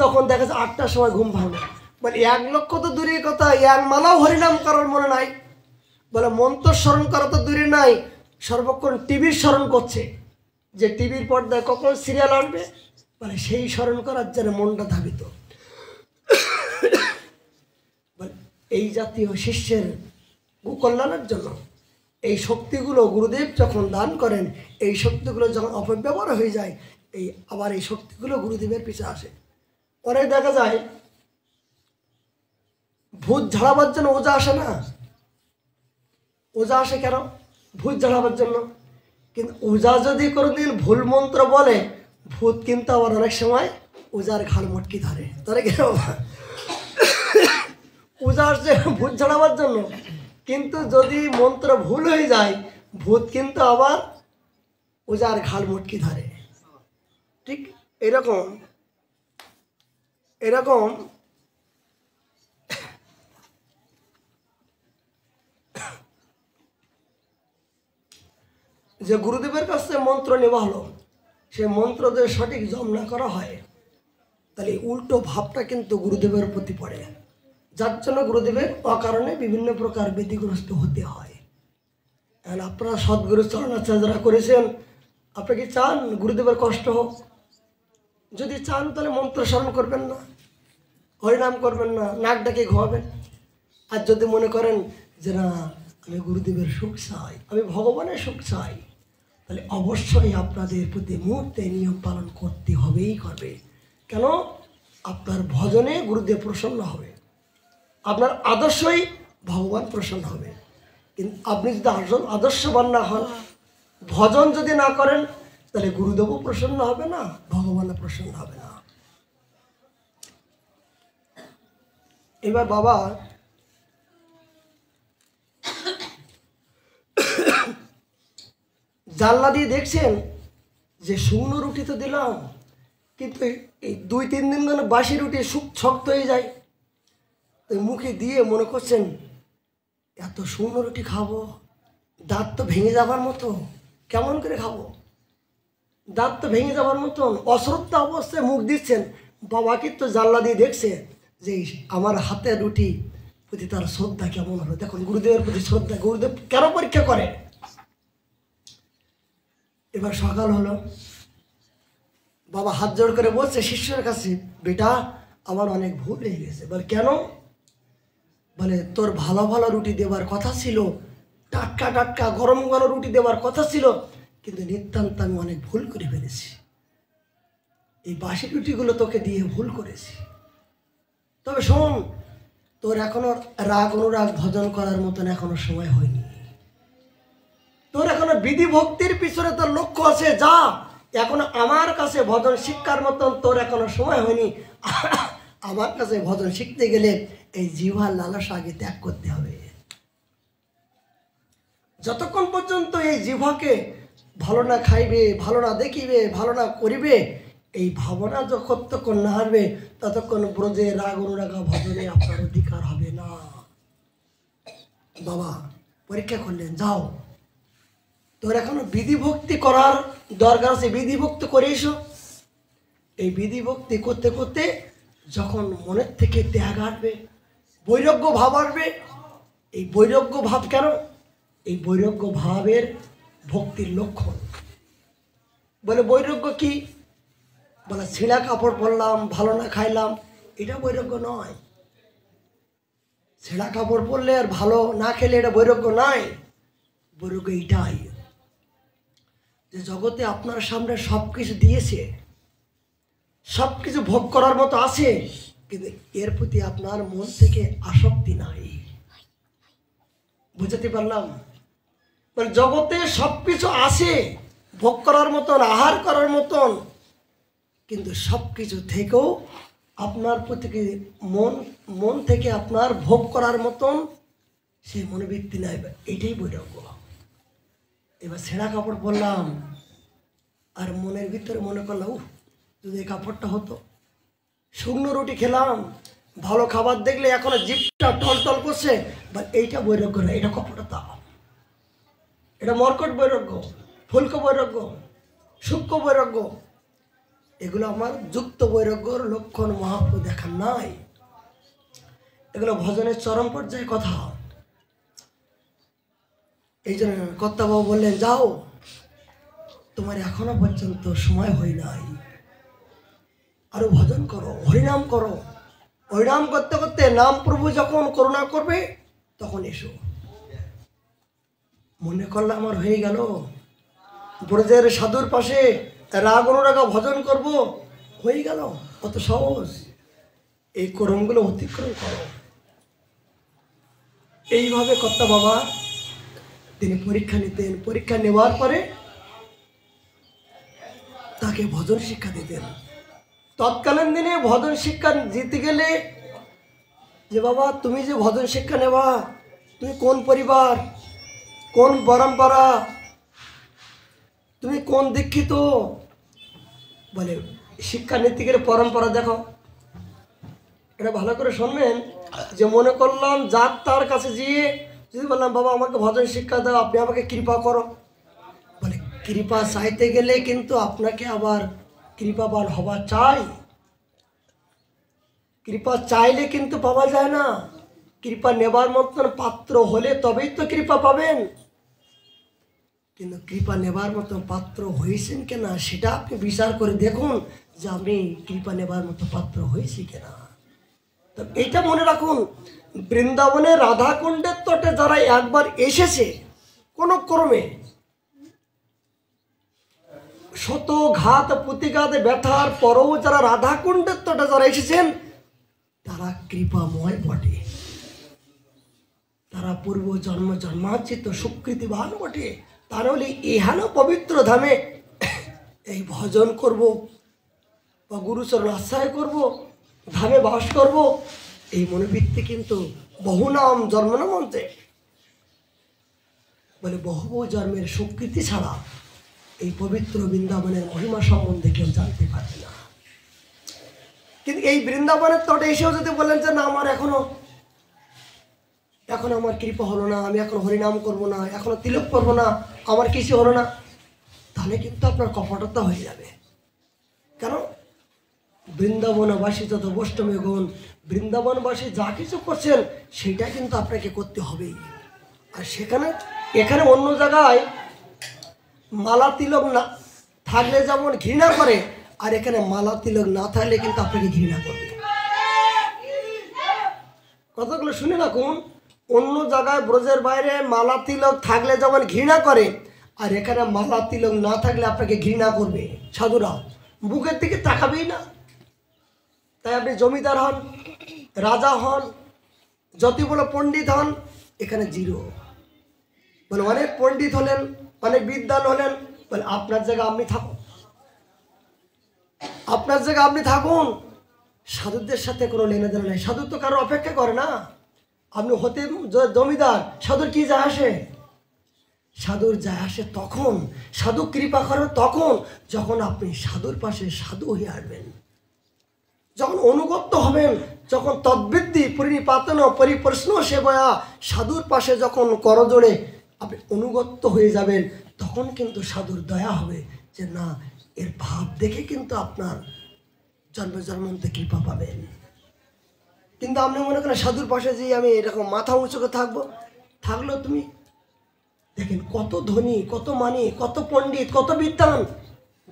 তখন দেখা যাচ্ছে 8টার সময় ঘুম ভাঙে। বলে 1 লক্ষ তো দূরের কথা, 1 মালাও হরিনাম করার মনে নাই। বলে মন্ত্র স্মরণ করা তো দূরে নাই, সর্বক্ষণ টিভির স্মরণ করছে, যে টিভির পর্দায় কখন সিরিয়াল আসবে, মানে সেই স্মরণ করার জন্য মনটা ধাবিত। এই জাতীয় শিষ্যের কল্যাণের জন্য এই শক্তিগুলো গুরুদেব যখন দান করেন, এই শক্তিগুলো যখন অপব্যবহার হয়ে যায়, আবার এই শক্তিগুলো গুরুদেবের পিছে আসে। অনেক দেখা যায় ভূত ঝাড়াবার জন্য ওজা আসে না, ওজা আসে কেন? ভূত ঝাড়াবার জন্য। কিন্তু ওজা যদি কোনোদিন ভুল মন্ত্র বলে, ভূত কিন্তু আবার অনেক সময় ওজার ঘাড় মটকি ধরে কেন? ওজা আসছে ভূত ঝাড়াবার জন্য, কিন্তু যদি মন্ত্র ভুল হয়ে যায়, ভূত কিন্তু আবার ওজার ঘাড় মুটকি ধরে। ঠিক এরকম এরকম যে গুরুদেবের কাছে মন্ত্র নেওয়া হলো, সে মন্ত্র যদি সঠিক জপ না করা হয়, তাহলে উল্টো ভাবটা কিন্তু গুরুদেবের প্রতি পড়ে, যার জন্য গুরুদেবের অকারণে বিভিন্ন প্রকার ব্যতিগ্রস্ত হতে হয়। আর আপনারা সদ্গুরু চরণাচার্যরা করেছেন, আপনি কি চান গুরুদেবের কষ্ট হোক? যদি চান তাহলে মন্ত্র স্মরণ করবেন না, হরিনাম করবেন না, নাক ডাকে ঘুমাবেন। আর যদি মনে করেন যে না, আমি গুরুদেবের সুখ চাই, আমি ভগবানের সুখ চাই, তাহলে অবশ্যই আপনাদের প্রতি মুহূর্তে নিয়ম পালন করতে হবেই করবে। কেন? আপনার ভজনে গুরুদেব প্রসন্ন হবে, আপনার আদর্শই ভগবান প্রসন্ন হবে। কিন্তু আপনি যদি আদর্শবান না হন, ভজন যদি না করেন, তাহলে গুরুদেবও প্রসন্ন হবে না, ভগবানও প্রসন্ন হবে না। এবার বাবা জানলা দিয়ে দেখছেন যে শুকনো রুটি তো দিলাম, কিন্তু এই 2-3 দিন ধরে বাসি রুটি শক্ত হয়ে যায়। তো মুখে দিয়ে মনে করছেন এত শুকনো রুটি খাবো, দাঁত তো ভেঙে যাবার মতো, কেমন করে খাবো, দাঁত তো ভেঙে যাবার মতন অশ্রদ্ধা অবস্থায় মুখ দিচ্ছেন। বাবা কিন্তু জানলা দিয়ে দেখছে যে আমার হাতের রুটি প্রতি তার শ্রদ্ধা কেমন হলো। দেখুন গুরুদেবের প্রতি শ্রদ্ধা গুরুদেব কেন পরীক্ষা করে। এবার সকাল হলো, বাবা হাত জোড় করে বলছে শিষ্যের কাছে, বেটা আমার অনেক ভুল হয়ে গেছে। বলে কেন? বলে তোর ভালো ভালো রুটি দেওয়ার কথা ছিল, টাটকা টাটকা গরম গরম রুটি দেওয়ার কথা ছিল, কিন্তু নিতান্ত আমি অনেক ভুল করে ফেলেছি। এই বাসি রুটিগুলো তোকে দিয়ে ভুল করেছি। তবে শোন, তোর এখনো রাগ অনুরাগ ভজন করার মতন এখনো সময় হয়নি, তোর এখনো বিধি ভক্তির পিছনে তোর লক্ষ্য আছে, যা এখনো আমার কাছে ভজন শিক্ষার মতন তোর এখনো সময় হয়নি। আমার কাছে ভজন শিখতে গেলে এই জিহ্বার লালসা আগে ত্যাগ করতে হবে। যতক্ষণ পর্যন্ত এই জিহ্বাকে ভালো না খাইবে, ভালো না দেখিবে, ভালো না করিবে, এই ভাবনা যতক্ষণ না হারবে, ততক্ষণ ব্রজে রাগ অনুরাগ ভজনে আপনার অধিকার হবে না। বাবা পরীক্ষা করলেন, যাও তোর এখনো বিধি ভক্তি করার দরকার আছে, বিধি ভক্তি করে এসো। এই বিধি ভক্তি করতে করতে যখন মনের থেকে ত্যাগ আসবে, বৈরাগ্য ভাব আসবে। এই বৈরাগ্য ভাব কেন? এই বৈরাগ্য ভাবের ভক্তির লক্ষণ। বলে বৈরাগ্য কি? বলে ছিঁড়া কাপড় পরলাম, ভালো না খাইলাম, এটা বৈরাগ্য নয়। ছেঁড়া কাপড় পরলে আর ভালো না খেলে এটা বৈরাগ্য নয়। বৈরাগ্য এইটাই যে জগতে আপনার সামনে সব কিছু দিয়েছে, সব কিছু ভোগ করার মতো আছে, কিন্তু এর প্রতি আপনার মন থেকে আসক্তি নাই। বুঝতে পারলাম? জগতে সব কিছু আছে ভোগ করার মতন, আহার করার মতন, কিন্তু সব কিছু থেকেও আপনার প্রতি মন থেকে আপনার ভোগ করার মতন সেই মনোবৃত্তি নাই। এইটাই বৈরাগ্য। এবার ছেঁড়া কাপড় পরলাম আর মনের ভিতরে মনে করলাম, যদি এই কাপড়টা হতো। শুকনো রুটি খেলাম, ভালো খাবার দেখলে এখনো জিভটা টল টল করছে, বা এইটা বৈরাগ্য না, এটা কপটতা, এটা মর্কট বৈরাগ্য, ফুলকো বৈরাগ্য, সূক্ষ্ম বৈরাগ্য। এগুলো আমার যুক্ত বৈরাগ্যর লক্ষণ মহাপ্রভু দেখান নাই। এগুলো ভজনের চরম পর্যায়ে কথা। এই জন্য কর্তাবাবু বললেন, যাও তোমার এখনো পর্যন্ত সময় হয় নাই, আরো ভজন করো, হরিনাম করো। হরিনাম করতে করতে নাম প্রভু যখন করুণা করবে তখন এসো। মনে করলে আমার হয়ে গেল, ব্রজের সাধুর পাশে রাগ অনুরাগ ভজন করব, হয়ে গেল, কত সহজ। এই করমগুলো অতিক্রম করো। এইভাবে কর্তা বাবা তিনি পরীক্ষা নিতেন। পরীক্ষা নেওয়ার পরে তাকে ভজন শিক্ষা দিতেন। তৎকালীন দিনে ভজন শিক্ষা দিতে গেলে যে বাবা তুমি যে ভজন শিক্ষা নেবা, তুমি কোন পরিবার, কোন পরম্পরা, তুমি কোন দীক্ষিত? বলে শিক্ষানীতিকের পরম্পরা দেখো। এটা ভালো করে শুনবেন। যে মনে করলাম যার তার কাছে গিয়ে যদি বললাম বাবা আমাকে ভজন শিক্ষা দাও, আপনি আমাকে কৃপা করো, বলে কৃপা চাইতে গেলে কিন্তু আপনাকে আবার কৃপাবান হওয়া চাই। কৃপা চাইলে কিন্তু পাওয়া যায় না। কৃপা নেবার মতন পাত্র হলে তবেই তো কৃপা পাবেন। কিন্তু কৃপা নেবার মতো পাত্র হয়েছেন কিনা সেটা আপনি বিচার করে দেখুন যে আমি কৃপা নেবার মতো পাত্র হয়েছি কিনা। তো এইটা মনে রাখুন, বৃন্দাবনে রাধাকুণ্ডের তটে যারা একবার এসেছে কোনো ক্রমে শত ঘাত প্রতিঘাত ব্যথার পরও যারা রাধাকুণ্ডের তটে যারা এসেছেন তারা কৃপাময় বটে, তারা পূর্ব জন্ম জন্মার্জিত সুকৃতিবান বটে। তারা হলে এহেন পবিত্র ধামে এই ভজন করব বা গুরুচরণ আশ্রয় করব, ধামে বাস করব, এই মনোবৃত্তি কিন্তু বহু নাম জন্মনামন্তে বলে বহু জন্মের সুকৃতি ছাড়া এই পবিত্র বৃন্দাবনের মহিমা সম্বন্ধে কেউ জানতে পারবে না। কিন্তু এই বৃন্দাবনের তটে এসেও যদি বলেন যে না আমার এখন আমার কৃপা হলো না, আমি এখন হরিনাম করব না, এখনো তিলক করবো না, আমার কিছু হলো না, তাহলে কিন্তু আপনার কপটতা হয়ে যাবে। কেন? বৃন্দাবনবাসী যত বৈষ্ণবগণ বৃন্দাবনবাসী যা কিছু করছেন সেটা কিন্তু আপনাকে করতে হবেই। আর এখানে অন্য জায়গায় মালা তিলক না থাকলে যেমন ঘৃণা করে, আর এখানে মালা তিলক না থাকলে কিন্তু আপনাকে ঘৃণা করবে। কথাগুলো শুনে রাখুন। অন্য জায়গায় ব্রজের বাইরে মালা তিলক থাকলে যেমন ঘৃণা করে, আর এখানে মালা তিলক না থাকলে আপনাকে ঘৃণা করবে। সাধুরা বুকের দিকে তাকাবেই না। তাই আপনি জমিদার হন, রাজা হন, যত বড় পণ্ডিত হন, এখানে জিরো। বলে অনেক পণ্ডিত হলেন, অনেক বিদ্বান হলেন, বলে আপনার জায়গা আপনি থাকুন, আপনার জায়গা আপনি থাকুন। সাধুদের সাথে কোনো লেনাদেনা নেই। সাধু তো কারো অপেক্ষা করে না। আপনি হতে জমিদার, সাধুর কি যায় আসে? সাধুর যায় আসে তখন, সাধু কৃপা করে তখন যখন আপনি সাধুর পাশে সাধু হয়ে আসবেন, যখন অনুগত হবেন, যখন তদ্বৃত্তি পরিনিপাতন পরিপ্রশ্ন সেবয়া সাধুর পাশে যখন করজোড়ে আপনি অনুগত হয়ে যাবেন, তখন কিন্তু সাধুর দয়া হবে যে না এর ভাব দেখে কিন্তু আপনার জন্ম জন্মান্তে কৃপা পাবেন। কিন্তু আপনি মনে করেন সাধুর পাশে যে আমি এরকম মাথা উঁচু করে থাকলেও তুমি দেখেন কত ধনী, কত মানি, কত পণ্ডিত, কত বিদ্বান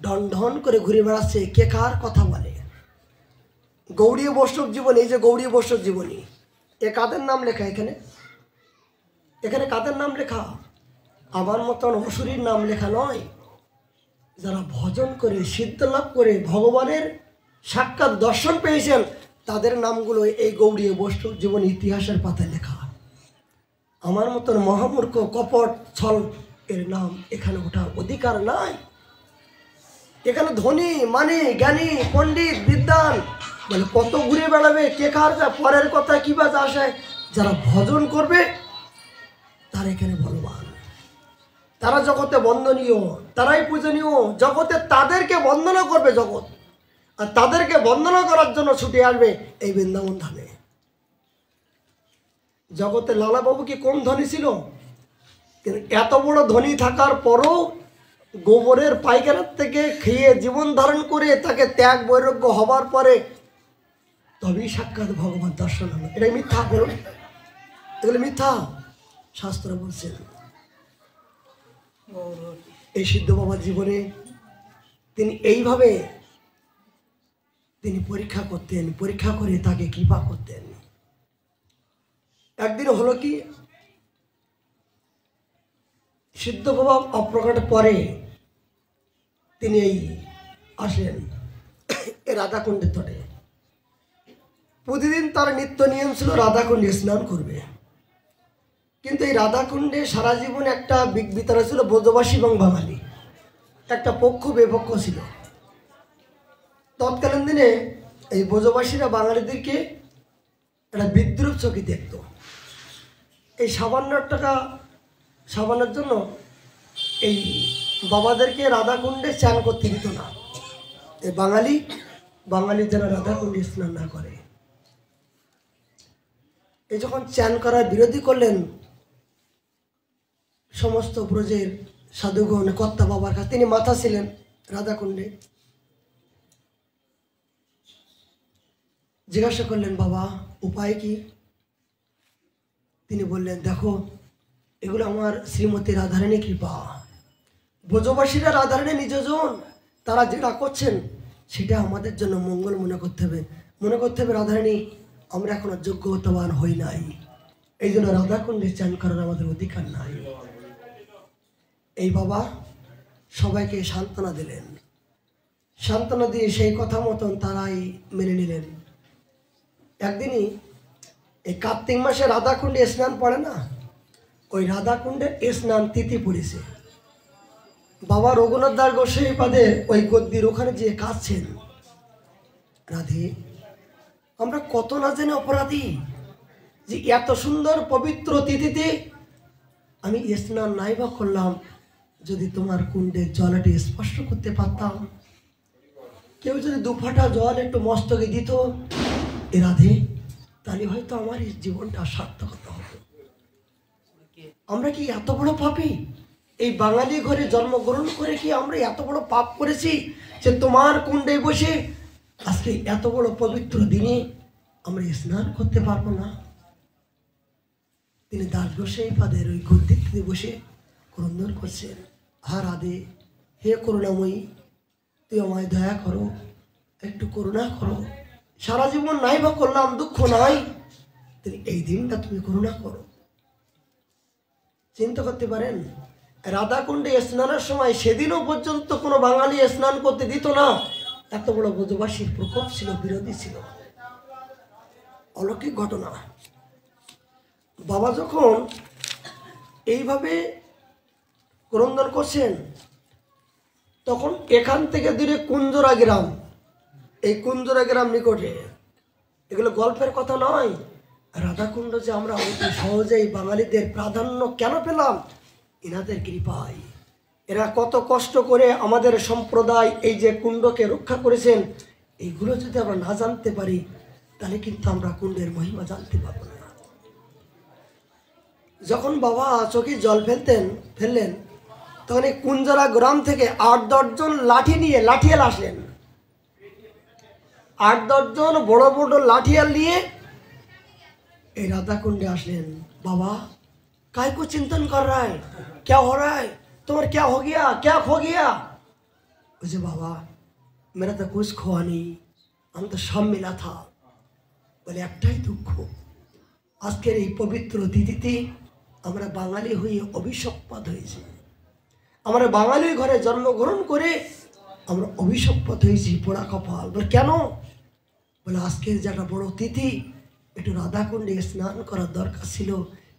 ঢন ঢন করে ঘুরে বেড়াচ্ছে, কে কার কথা বলে। গৌড়ীয় বৈষ্ণব জীবনী, এই যে গৌড়ীয় বৈষ্ণব জীবনী, এ কাদের নাম লেখা? এখানে কাদের নাম লেখা? আমার মতন অসুরীর নাম লেখা নয়। যারা ভজন করে সিদ্ধ লাভ করে ভগবানের সাক্ষাৎ দর্শন পেয়েছেন তাদের নামগুলো এই গৌড়ীয় বৈষ্ণব জীবন ইতিহাসের পাতায় লেখা। আমার মতন মহামূর্খ কপট ছল এর নাম এখানে ওঠার অধিকার নাই। এখানে ধনী মানি জ্ঞানী পণ্ডিত বিদ্বান বলে কত ঘুরে বেড়াবে, কে কার পরের কথা কি বাজ আসে। যারা ভজন করবে তারা এখানে বলবান, তারা জগতে বন্দনীয়, তারাই পূজনীয়। জগতে তাদেরকে বন্দনা করবে জগৎ, আর তাদেরকে বন্দনা করার জন্য ছুটে আসবে এই বৃন্দাবন ধামে। জগতে লালাবাবু কি কম ধনী ছিল? কিন্তু এত বড় ধনী থাকার পরও গোবরের পায়খানার থেকে খেয়ে জীবন ধারণ করে তাকে ত্যাগ বৈরাগ্য হবার পরে তবেই সাক্ষাৎ ভগবান দর্শন হলো। এটাই মিথ্যা বলুন? এগুলো মিথ্যা। শাস্ত্র বলছেন এই সিদ্ধ বাবার জীবনে তিনি এইভাবে তিনি পরীক্ষা করতেন, পরীক্ষা করে তাকে কৃপা করতেন। একদিন হলো কি, সিদ্ধ বাবা অপ্রকটের পরে তিনি এই আসেন এই রাধাকুণ্ডের তটে। প্রতিদিন তার নিত্য নিয়ম ছিল রাধাকুণ্ডে স্নান করবে। কিন্তু এই রাধাকুণ্ডে সারা জীবন একটা বিতরণ ছিল ব্রজবাসী এবং বাঙালি, একটা পক্ষ বিপক্ষ ছিল। তৎকালীন দিনে এই ব্রজবাসীরা বাঙালিদেরকে একটা বিদ্রুপ চোখে দেখত। এই টাকা সাবানের জন্য এই বাবাদেরকে রাধাকুণ্ডে চান করতে দিত না। এই বাঙালি যেন রাধাকুণ্ডে স্নান না করে। এই যখন চান করার বিরোধী করলেন সমস্ত ব্রজের সাধুগণ কর্তা বাবার কাছে, তিনি মাথা ছিলেন রাধাকুণ্ডে, জিজ্ঞাসা করলেন বাবা উপায় কি? তিনি বললেন দেখো এগুলো আমার শ্রীমতী রাধারানী কৃপা। ব্রজবাসীরা রাধারানী নিজজন, তারা যেটা করছেন সেটা আমাদের জন্য মঙ্গল মনে করতে হবে রাধারানী আমরা এখনো যোগ্যতাবান হই নাই, এই জন্য রাধাকুণ্ডে চান করার আমাদের অধিকার নাই। এই বাবা সবাইকে সান্ত্বনা দিলেন, সান্ত্বনা দিয়ে সেই কথা মতন তারাই মেনে নিলেন। একদিনই এই কার্তিক মাসে রাধাকুণ্ডে স্নান পড়ে না, ওই রাধাকুণ্ডে স্নান তিথি পড়েছে। বাবা রঘুনাথ দাস গোস্বামী পাদে ওই গদ্দির ওখানে যেয়ে কাঁদছেন, রাধে আমরা কত না জেনে অপরাধী যে এত সুন্দর পবিত্র তিথিতে আমি স্নান নাই বা করলাম, যদি তোমার কুণ্ডে জলটি স্পর্শ করতে পারতাম, কেউ যদি দুফাটা জল একটু মস্তকে দিত এ রাধে, তাহলে হয়তো আমার এই জীবনটা সার্থকতা হতো। আমরা কি এত বড় পাপী? এই বাঙালি ঘরে জন্মগ্রহণ করে কি আমরা এত বড় পাপ করেছি যে তোমার কুণ্ডে বসে আজকে এত বড় পবিত্র দিনে আমরা স্নান করতে পারবো না? তিনি দাস গোসাই পাদের ওই গদ্দিতে বসে ক্রন্দন করছেন, হা রাধে, হে করুণাময়ী, তুই আমায় দয়া করো, একটু করুণা করো, সারা জীবন নাই বা করলাম, দুঃখ নাই, তিনি এই দিনটা তুমি করুণা করো। চিন্তা করতে পারেন রাধাকুণ্ডে স্নানের সময় সেদিনও পর্যন্ত কোনো বাঙালি স্নান করতে দিত না, এত বড় ব্রজবাসীর প্রকোপ ছিল, বিরোধী ছিল। অলৌকিক ঘটনা। বাবা যখন এইভাবে ক্রন্দন করছেন তখন এখান থেকে দূরে কুঞ্জরা গ্রাম, এই কুঞ্জরা গ্রাম নিকটে, এগুলো গল্পের কথা নয়। রাধাকুণ্ড যে আমরা অতি সহজেই বাঙালিদের প্রাধান্য কেন পেলাম? এনাদের কৃপায়। এরা কত কষ্ট করে আমাদের সম্প্রদায় এই যে কুণ্ডকে রক্ষা করেছেন, এইগুলো যদি আমরা না জানতে পারি তাহলে কিন্তু আমরা কুণ্ডের মহিমা জানতে পারবো না। যখন বাবা চোখে জল ফেললেন তখন এই কুঞ্জরা গ্রাম থেকে 8-10 জন লাঠিয়াল আসলেন। 8-10 জন বড় বড় লাঠিয়াল নিয়ে এই রাধাकुंड আসলেন। बाबा काय को चिंतन कर रहा है, क्या हो रहा है, तुम्हारा क्या हो गया, क्या खो गया? मुझे बाबा मेरा तो कुछ खोआ नहीं, हम तो सब मिला था। बोले एकटाई दुख, আজকের এই পবিত্র তিথিতে আমরা বাঙালি হয়ে অভিশপ্ত হয়েছি, আমরা বাঙালি ঘরে জন্মগ্রহণ করে আমরা অভিশপ্ত হয়েছি, পোড়া কপাল। বলে কেন? বলে আজকের যেটা বড় তিথি, একটু রাধাকুণ্ডে স্নান করার দরকার ছিল,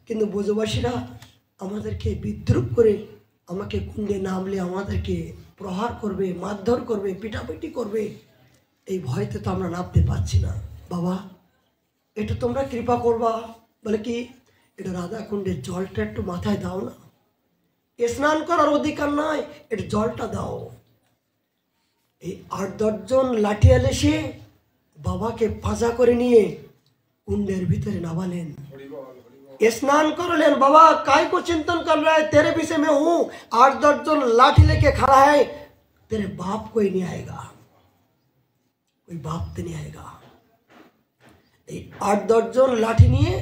কিন্তু ব্রজবাসীরা আমাদেরকে বিদ্রুপ করে আমাকে কুণ্ডে নামলে আমাদেরকে প্রহার করবে, মারধর করবে, পিটাপিটি করবে, এই ভয়তে তো আমরা নামতে পারছি না। বাবা এটা তোমরা কৃপা করবা। বলে কি, এটা রাধাকুণ্ডের জলটা একটু মাথায় দাও না, স্নান করার অধিকার নাই, একটু জলটা দাও। এই 8-10 জন লাঠিয়াল এসে বাবাকে পাজা করে নিয়ে कुंडेर भीतर नावालेन, स्नान करलेन। बाबा काय को चिंतन कर रहा है, तेरे पीछे मैं हूँ, 8-10 जन लाठी लेके खड़ा है, तेरे बाप कोई नहीं आएगा, कोई बाप तो नहीं आएगा। 8-10 जन लाठी निये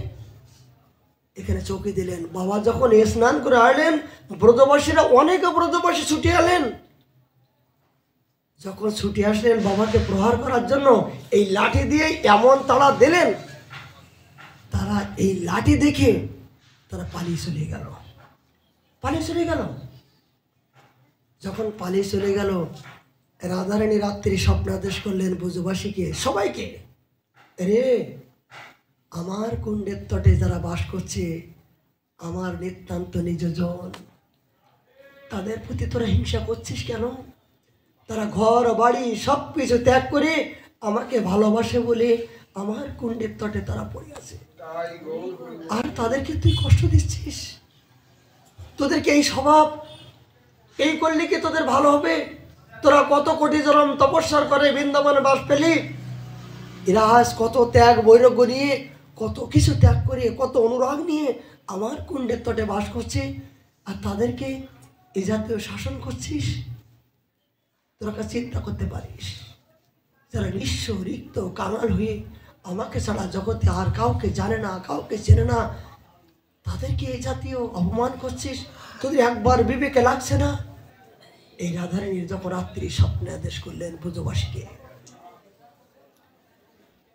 এখানে চৌকি দিলেন। বাবা যখন স্নান করে আসলেন, ব্রজবাসীরা অনেক ব্রজবাসী ছুটে এলেন। যখন ছুটে আসলেন বাবাকে প্রহার করার জন্য, এই লাঠি দিয়ে এমন তাড়া দিলেন, তারা এই লাঠি দেখে তারা পালিয়ে চলে গেল। যখন পালিয়ে চলে গেল, রাধারানী রাত্রি স্বপ্নাদেশ করলেন ব্রজবাসীকে, সবাইকে, রে আমার কুণ্ডের তটে যারা বাস করছে, আমার নিতান্ত নিজজন, তাদের প্রতি তোরা হিংসা করছিস কেন? তারা ঘর বাড়ি সব কিছু ত্যাগ করে আমাকে ভালোবাসে বলে আমার কুণ্ডের তটে তারা পড়ে আছে। আর তাদেরকে তুই কষ্ট দিচ্ছিস। তোদেরকে এই স্বভাব এই করলে কি তোদের ভালো হবে? তোরা কত কোটি জনম তপস্যার করে বৃন্দাবনে বাস পেলি, এরা আজ কত ত্যাগ বৈরাগ্য নিয়ে, কত কিছু ত্যাগ করে, কত অনুরাগ নিয়ে আমার কুণ্ডের তটে বাস করছে, আর তাদেরকে এই জাতীয় শাসন করছিস। তোরা চিন্তা করতে পারিস, যারা নিঃস্ব রিক্ত কাঙাল হয়ে আমাকে ছাড়া জগতে আর কাউকে জানে না, কাউকে চেনে না, তাদেরকে এই জাতীয় অপমান করছিস। তোদের একবার বিবেকে লাগছে না? এই রাধারানীর যখন রাত্রি স্বপ্নে আদেশ করলেন ব্রজবাসীকে,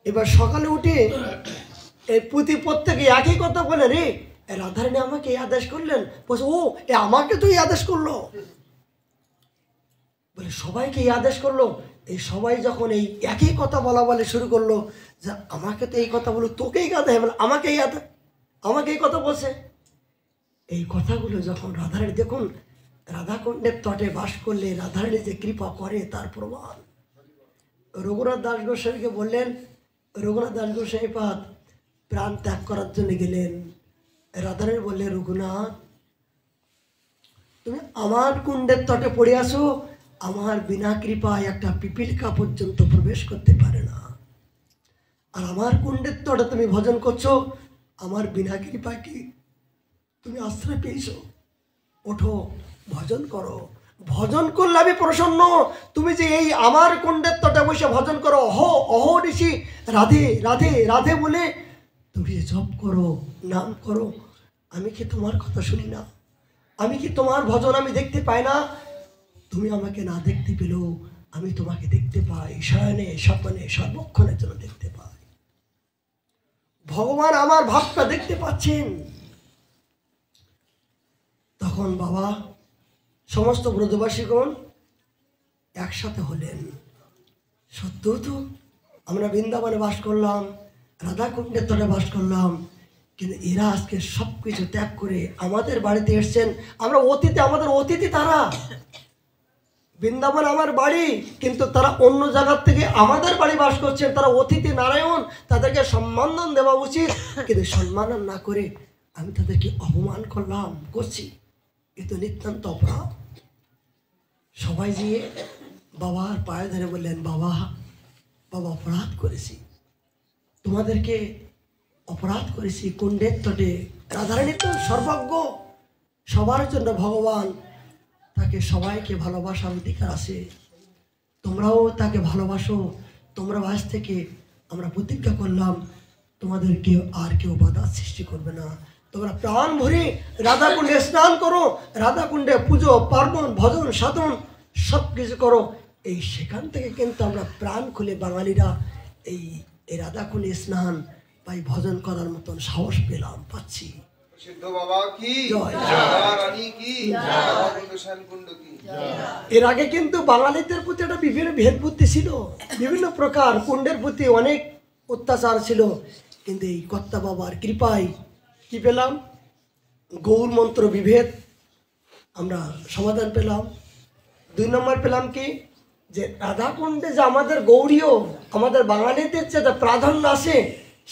এবার সকালে উঠে এই পুঁথি প্রত্যেকে একই কথা বলে, রে রাধারানী আমাকে এই আদেশ করলেন। বলছে, ও আমাকে তো এই আদেশ করলো, বলে সবাইকে এই আদেশ করলো। এই সবাই যখন এই একই কথা বলা বলে শুরু করলো, যে আমাকে তো এই কথা বলো, তোকেই কথা বলে, আমাকে এই কথা বলছে। এই কথাগুলো যখন রাধারানী, দেখুন রাধাকুণ্ডের তটে বাস করলে রাধারানী যে কৃপা করে তার প্রমাণ। রঘুনাথ দাস গোস্বামীকে বললেন, রঘুনাথ দাস গোস্বামী পাদ প্রাণ ত্যাগ করার জন্য গেলেন। রাধারানী বললেন, রঘুনাথ তুমি আমার কুণ্ডের তটে পড়ে আসো, আমার বিনা কৃপায় একটা পিপিলিকা পর্যন্ত প্রবেশ করতে পারে না। আর আমার কুণ্ডের তটে তুমি ভজন করছো, আমার বিনা কৃপায় কি তুমি আশ্রয় পেয়েছো? ওঠো, ভজন করো। ভজন করলে আমি প্রসন্ন। তুমি যে এই আমার কুণ্ডের তটে বসে ভজন করো, অহ ঋষি রাধে রাধে রাধে বলে তুমি যে জপ করো, নাম করো, আমি কি তোমার কথা শুনি না? আমি কি তোমার ভজন আমি দেখতে পাই না? তুমি আমাকে না দেখতে পেলেও আমি তোমাকে দেখতে পাই, শয়নে স্বপ্নে সর্বক্ষণের জন্য দেখতে পাই। ভগবান আমার ভাবটা দেখতে পাচ্ছেন। তখন বাবা সমস্ত ব্রজবাসীগণ একসাথে হলেন। সত্য তো আমরা বৃন্দাবনে বাস করলাম, রাধাকুণ্ডের তটে বাস করলাম, কিন্তু এরা আজকে সব কিছু ত্যাগ করে আমাদের বাড়িতে এসছেন। আমরা অতিথি, আমাদের অতিথি তারা। বৃন্দাবন আমার বাড়ি, কিন্তু তারা অন্য জায়গার থেকে আমাদের বাড়ি বাস করছেন। তারা অতিথি নারায়ণ, তাদেরকে সম্মান দেওয়া উচিত, কিন্তু সম্মান না করে আমি তাদেরকে অপমান করছি, এ তো নিতান্ত অপরাধ। সবাই গিয়ে বাবার পায়ে ধরে বললেন, বাবা অপরাধ করেছি, তোমাদেরকে অপরাধ করেছি। কুণ্ডের তটে রাধারানী তো সর্বজ্ঞ, সবার জন্য ভগবান, তাকে সবাইকে ভালোবাসার অধিকার আছে। তোমরাও তাকে ভালোবাসো। তোমরা আজ থেকে আমরা প্রতিজ্ঞা করলাম, তোমাদেরকে আর কেউ বাধা সৃষ্টি করবে না। তোমরা প্রাণ ভরে রাধাকুণ্ডে স্নান করো, রাধাকুণ্ডে পুজো পার্বণ ভজন সাধন সব কিছু করো। এই সেখান থেকে কিন্তু আমরা প্রাণ খুলে বাঙালিরা এই রাধাকুণ্ডে স্নান পাই, ভজন করার মতন সাহস পাচ্ছি। এর আগে কিন্তু বাঙালিদের প্রতি একটা বিভিন্ন ভেদ বুদ্ধি ছিল, বিভিন্ন প্রকার কুণ্ডের প্রতি অনেক অত্যাচার ছিল, কিন্তু এই কর্তা বাবার কৃপায় কি পেলাম? গৌর মন্ত্র বিভেদ আমরা সমাধান পেলাম। 2 নম্বর পেলাম কি, যে রাধাকুণ্ডে যে আমাদের গৌরীয়, আমাদের বাঙালিদের যে প্রাধান্য আছে,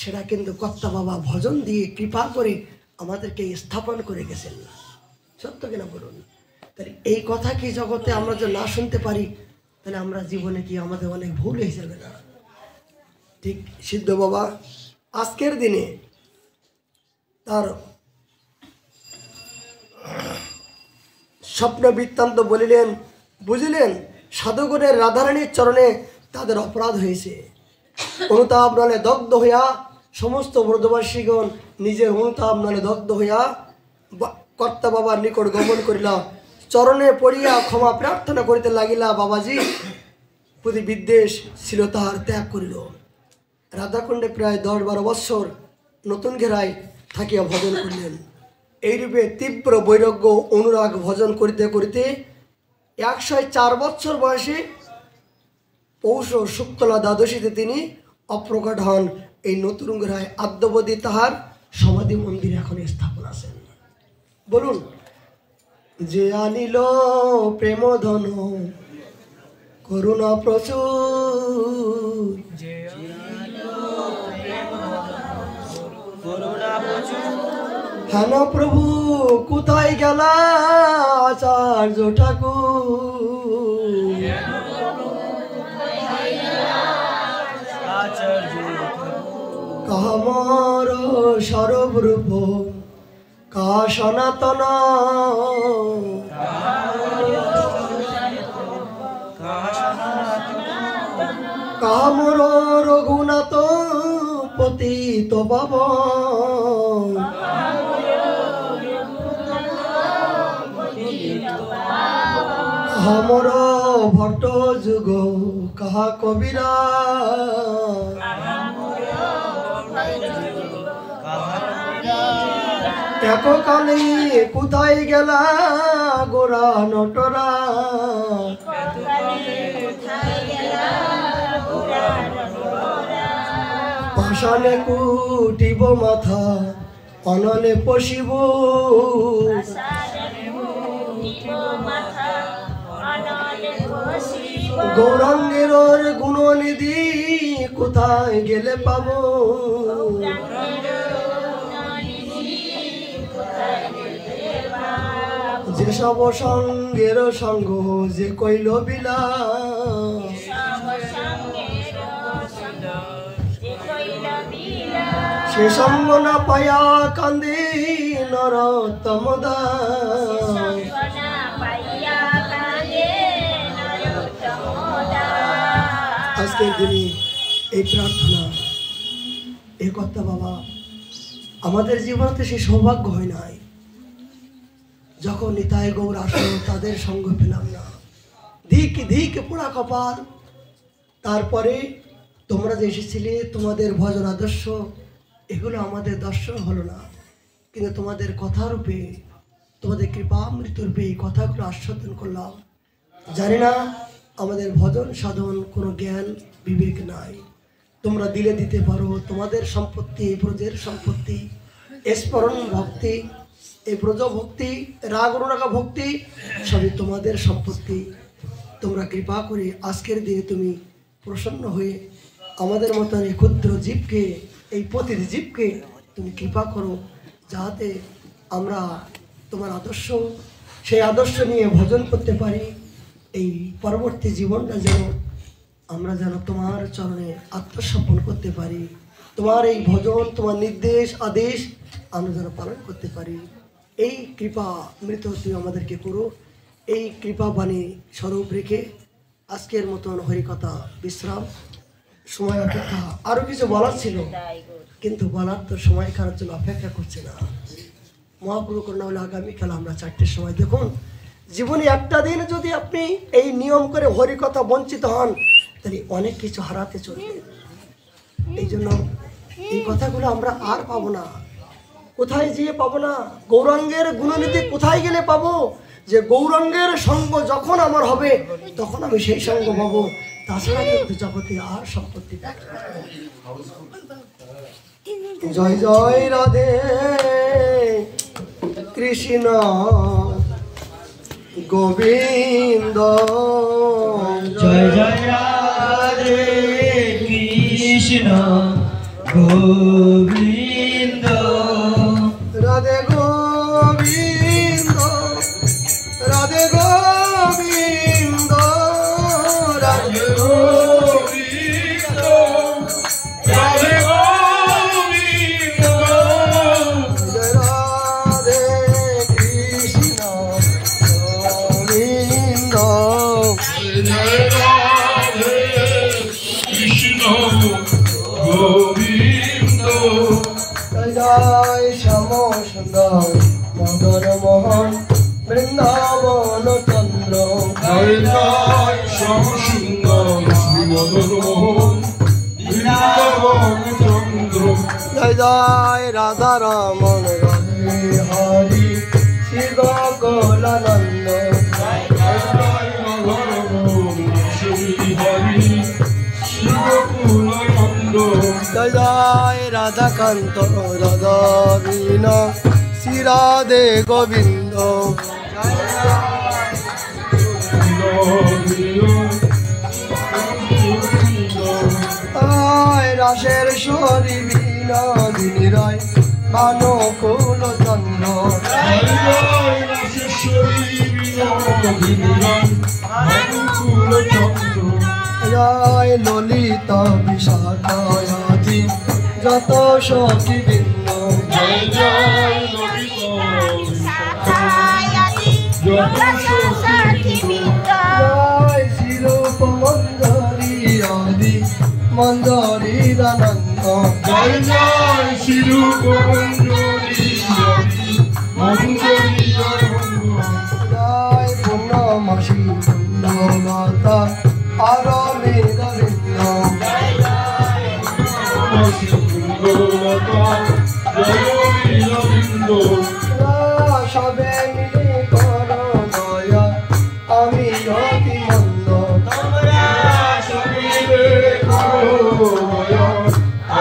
সেটা কিন্তু কর্তা বাবা ভজন দিয়ে কৃপা করে আমাদেরকে স্থাপন করে গেছেন। সত্য কিনা বলুন? তাহলে এই কথা কি জগতে আমরা যদি না শুনতে পারি, তাহলে আমরা জীবনে কি আমাদের অনেক ভুল হয়ে যাবে না? ঠিক সিদ্ধ বাবা আজকের দিনে তার স্বপ্ন বৃত্তান্ত বলিলেন, বুঝিলেন সাধুগণের রাধারানীর চরণে তাদের অপরাধ হয়েছে। অনুতাপ নলে দগ্ধ হইয়া সমস্ত ব্রজবাসীগণ নিজের অনুতাপ নলে দগ্ধ হইয়া কর্তা বাবার নিকট গমন করিলা, চরণে পড়িয়া ক্ষমা প্রার্থনা করিতে লাগিলা। বাবাজি প্রতি বিদ্বেষ ছিল তাহার ত্যাগ করিল। রাধাকুণ্ডে প্রায় 10-12 বৎসর নতুন ঘেরায় থাকিয়া ভজন করিলেন। এইরূপে তীব্র বৈরাগ্য অনুরাগ ভজন করিতে করিতে 104 বৎসর বয়সে পৌষ শুক্লা দ্বাদশীতে তিনি অপ্রকট হন। এই নতুন ঘেরায় আদ্যবধি তাহার সমাধি মন্দির এখন স্থাপন আছেন। বলুন, যে আনিল প্রেম ধন করুণা প্রচুর, হেন প্রভু কোথায় গেলা আচার্য ঠাকুর? কামর সর্বরূপ কা সনাতন, কামর রঘুনাথ পতিত পাবন, हमर भट्ट जुग कहा कबीरा, एक काले कोथाय गेला गोरा नटरा, पाषाणे कुटिब माथा अनले पशिब, गौरांगेर गुणनिधि कोथाय गेले पाबो, जे सब संगेर संग जे कइल বিলাস, সে সঙ্গ না পায়া কান্দে নরোত্তম দাস। আজকের দিনে এই প্রার্থনা এই কথা বাবা আমাদের জীবনে সেই সৌভাগ্য হয় নাই, যখন নিতাই গৌর আসলো তাদের সঙ্গ পেলাম না, ধিক ধিক পোড়া কপাল। তারপরে তোমরা যে এসেছিলে তোমাদের ভজন আদর্শ এগুলো আমাদের দর্শন হলো না, কিন্তু তোমাদের কথারূপে তোমাদের কৃপামৃত রূপে এই কথাগুলো আস্বাদন করলাম। জানি না আমাদের ভজন সাধন কোনো জ্ঞান বিবেক নাই, তোমরা দিলে দিতে পারো, তোমাদের সম্পত্তি এই ব্রজের সম্পত্তি, স্মরণ ভক্তি এই ব্রজ ভক্তি রাগ অনুরাগ ভক্তি সবই তোমাদের সম্পত্তি। তোমরা কৃপা করে আজকের দিনে তুমি প্রসন্ন হয়ে আমাদের মতন এই ক্ষুদ্র জীবকে এই পতির জীবকে তুমি কৃপা করো, যাতে আমরা তোমার আদর্শ সেই আদর্শ নিয়ে ভজন করতে পারি। এই পরবর্তী জীবনটা যেন আমরা যেন তোমার চরণে আত্মসমর্পণ করতে পারি, তোমার এই ভজন তোমার নির্দেশ আদেশ আমরা যেন পালন করতে পারি। এই কৃপা মৃত তুমি আমাদেরকে করো। এই কৃপা বাণী স্বরূপ রেখে আজকের মতন হরিকথা বিশ্রাম। সময় অপেক্ষা আরও কিছু বলার ছিল, কিন্তু বলার তো সময় কারোর জন্য অপেক্ষা করছে না। মহাপ্রভু করুণা হলে আগামীকাল আমরা 4টের সময়, দেখুন জীবনে একটা দিন যদি আপনি এই নিয়ম করে হরিকথা বঞ্চিত হন তাহলে অনেক কিছু হারাতে চলবে। এই জন্য এই কথাগুলো আমরা আর পাবো না, কোথায় যেয়ে পাবো না। গৌরাঙ্গের গুণনীতি কোথায় গেলে পাবো? যে গৌরাঙ্গের সঙ্গ যখন আমার হবে তখন আমি সেই সঙ্গ পাবো, তাছাড়া কিন্তু জগতে আর সম্পত্তি। জয় জয় রাধে কৃষ্ণ গোবিন্দ, জয় জয় রাধে কৃষ্ণ গোবিন্দ, রাধে গোবিন্দ রাধে গোবিন্দ রাধে গোবিন্দ রাধে গোবিন্দ, জয় রাধে কৃষ্ণ গোবিন্দ, জয় রাধে কৃষ্ণ গোবিন্দ, জয় শ্যাম সুন্দর মদন মোহন বৃন্দাবন চন্দ্র, জয় জয় শ্যাম সুন্দর শ্রী মদন মোহন বৃন্দাবন চন্দ্র, জয় জয় রাধা রমন রাধে হরি শ্রী গোকুলানন্দ, জয় জয় মদন মোহন শ্রী হরি শ্রী গোকুলানন্দ, জয় জয় রাধাকান্ত রাধা বীণা শ্রী রাধে গোবিন্দ, রাসের সরি বিনোদিনী রায় ভানুকুল চন্দ্র জয় জয় রাজেশ্বরী বিনোদিনী রায় ভানুকুল চন্দ্র জয় ললিত বিশাখায়াদি যত সখী বৃন্দ জয় জয় ললিত যত সখী জয় শ্রীরূপ মঞ্জরি আদি মঞ্জরিরানন্দ জয় জয় শিরূপ মঞ্জরি মঞ্জরি জয় পূর্ণমাসী পূর্ণমাতা আরমের বৃন্দ সবে মিলে কর দয়া আমি অতি মন্দ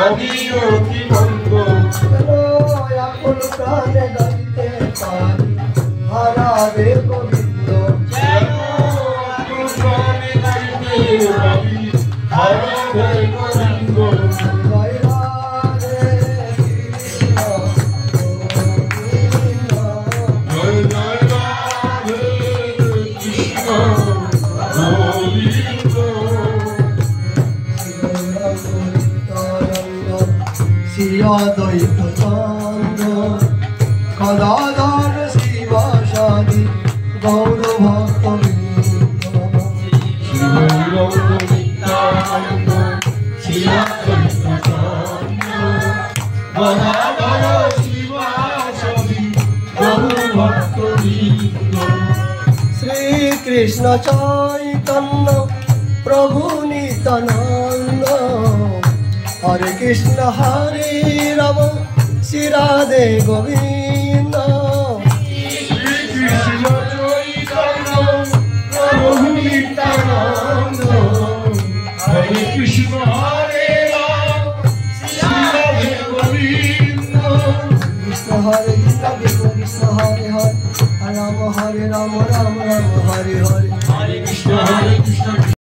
আমি অতি মন্দ আপন প্রাণে গাইতে পারি হারাবে গোবিন্দ জয় রাধে কৃষ্ণ গোবিন্দ জয় জয় রাধে কৃষ্ণ গোবিন্দ শ্রীয়দ্বৈত চন্দ্র গদাধর শিবাসাদি গৌর ভক্ত শ্রীকৃষ্ণ চৈতন্য প্রভু নিত্যানন্দ হরে কৃষ্ণ হরে রাম শ্রী রাধে গোবিন্দ কৃষ্ণ চৈতন্য প্রভু নিত্যানন্দ হরে কৃষ্ণ হরে রাম শ্রী রাধে গোবিন্দ কৃষ্ণ হরে কৃষ্ণ কৃষ্ণ কৃষ্ণ হরে হরে রাম হরে রাম রাম রাম হরে হরে হরে কৃষ্ণ হরে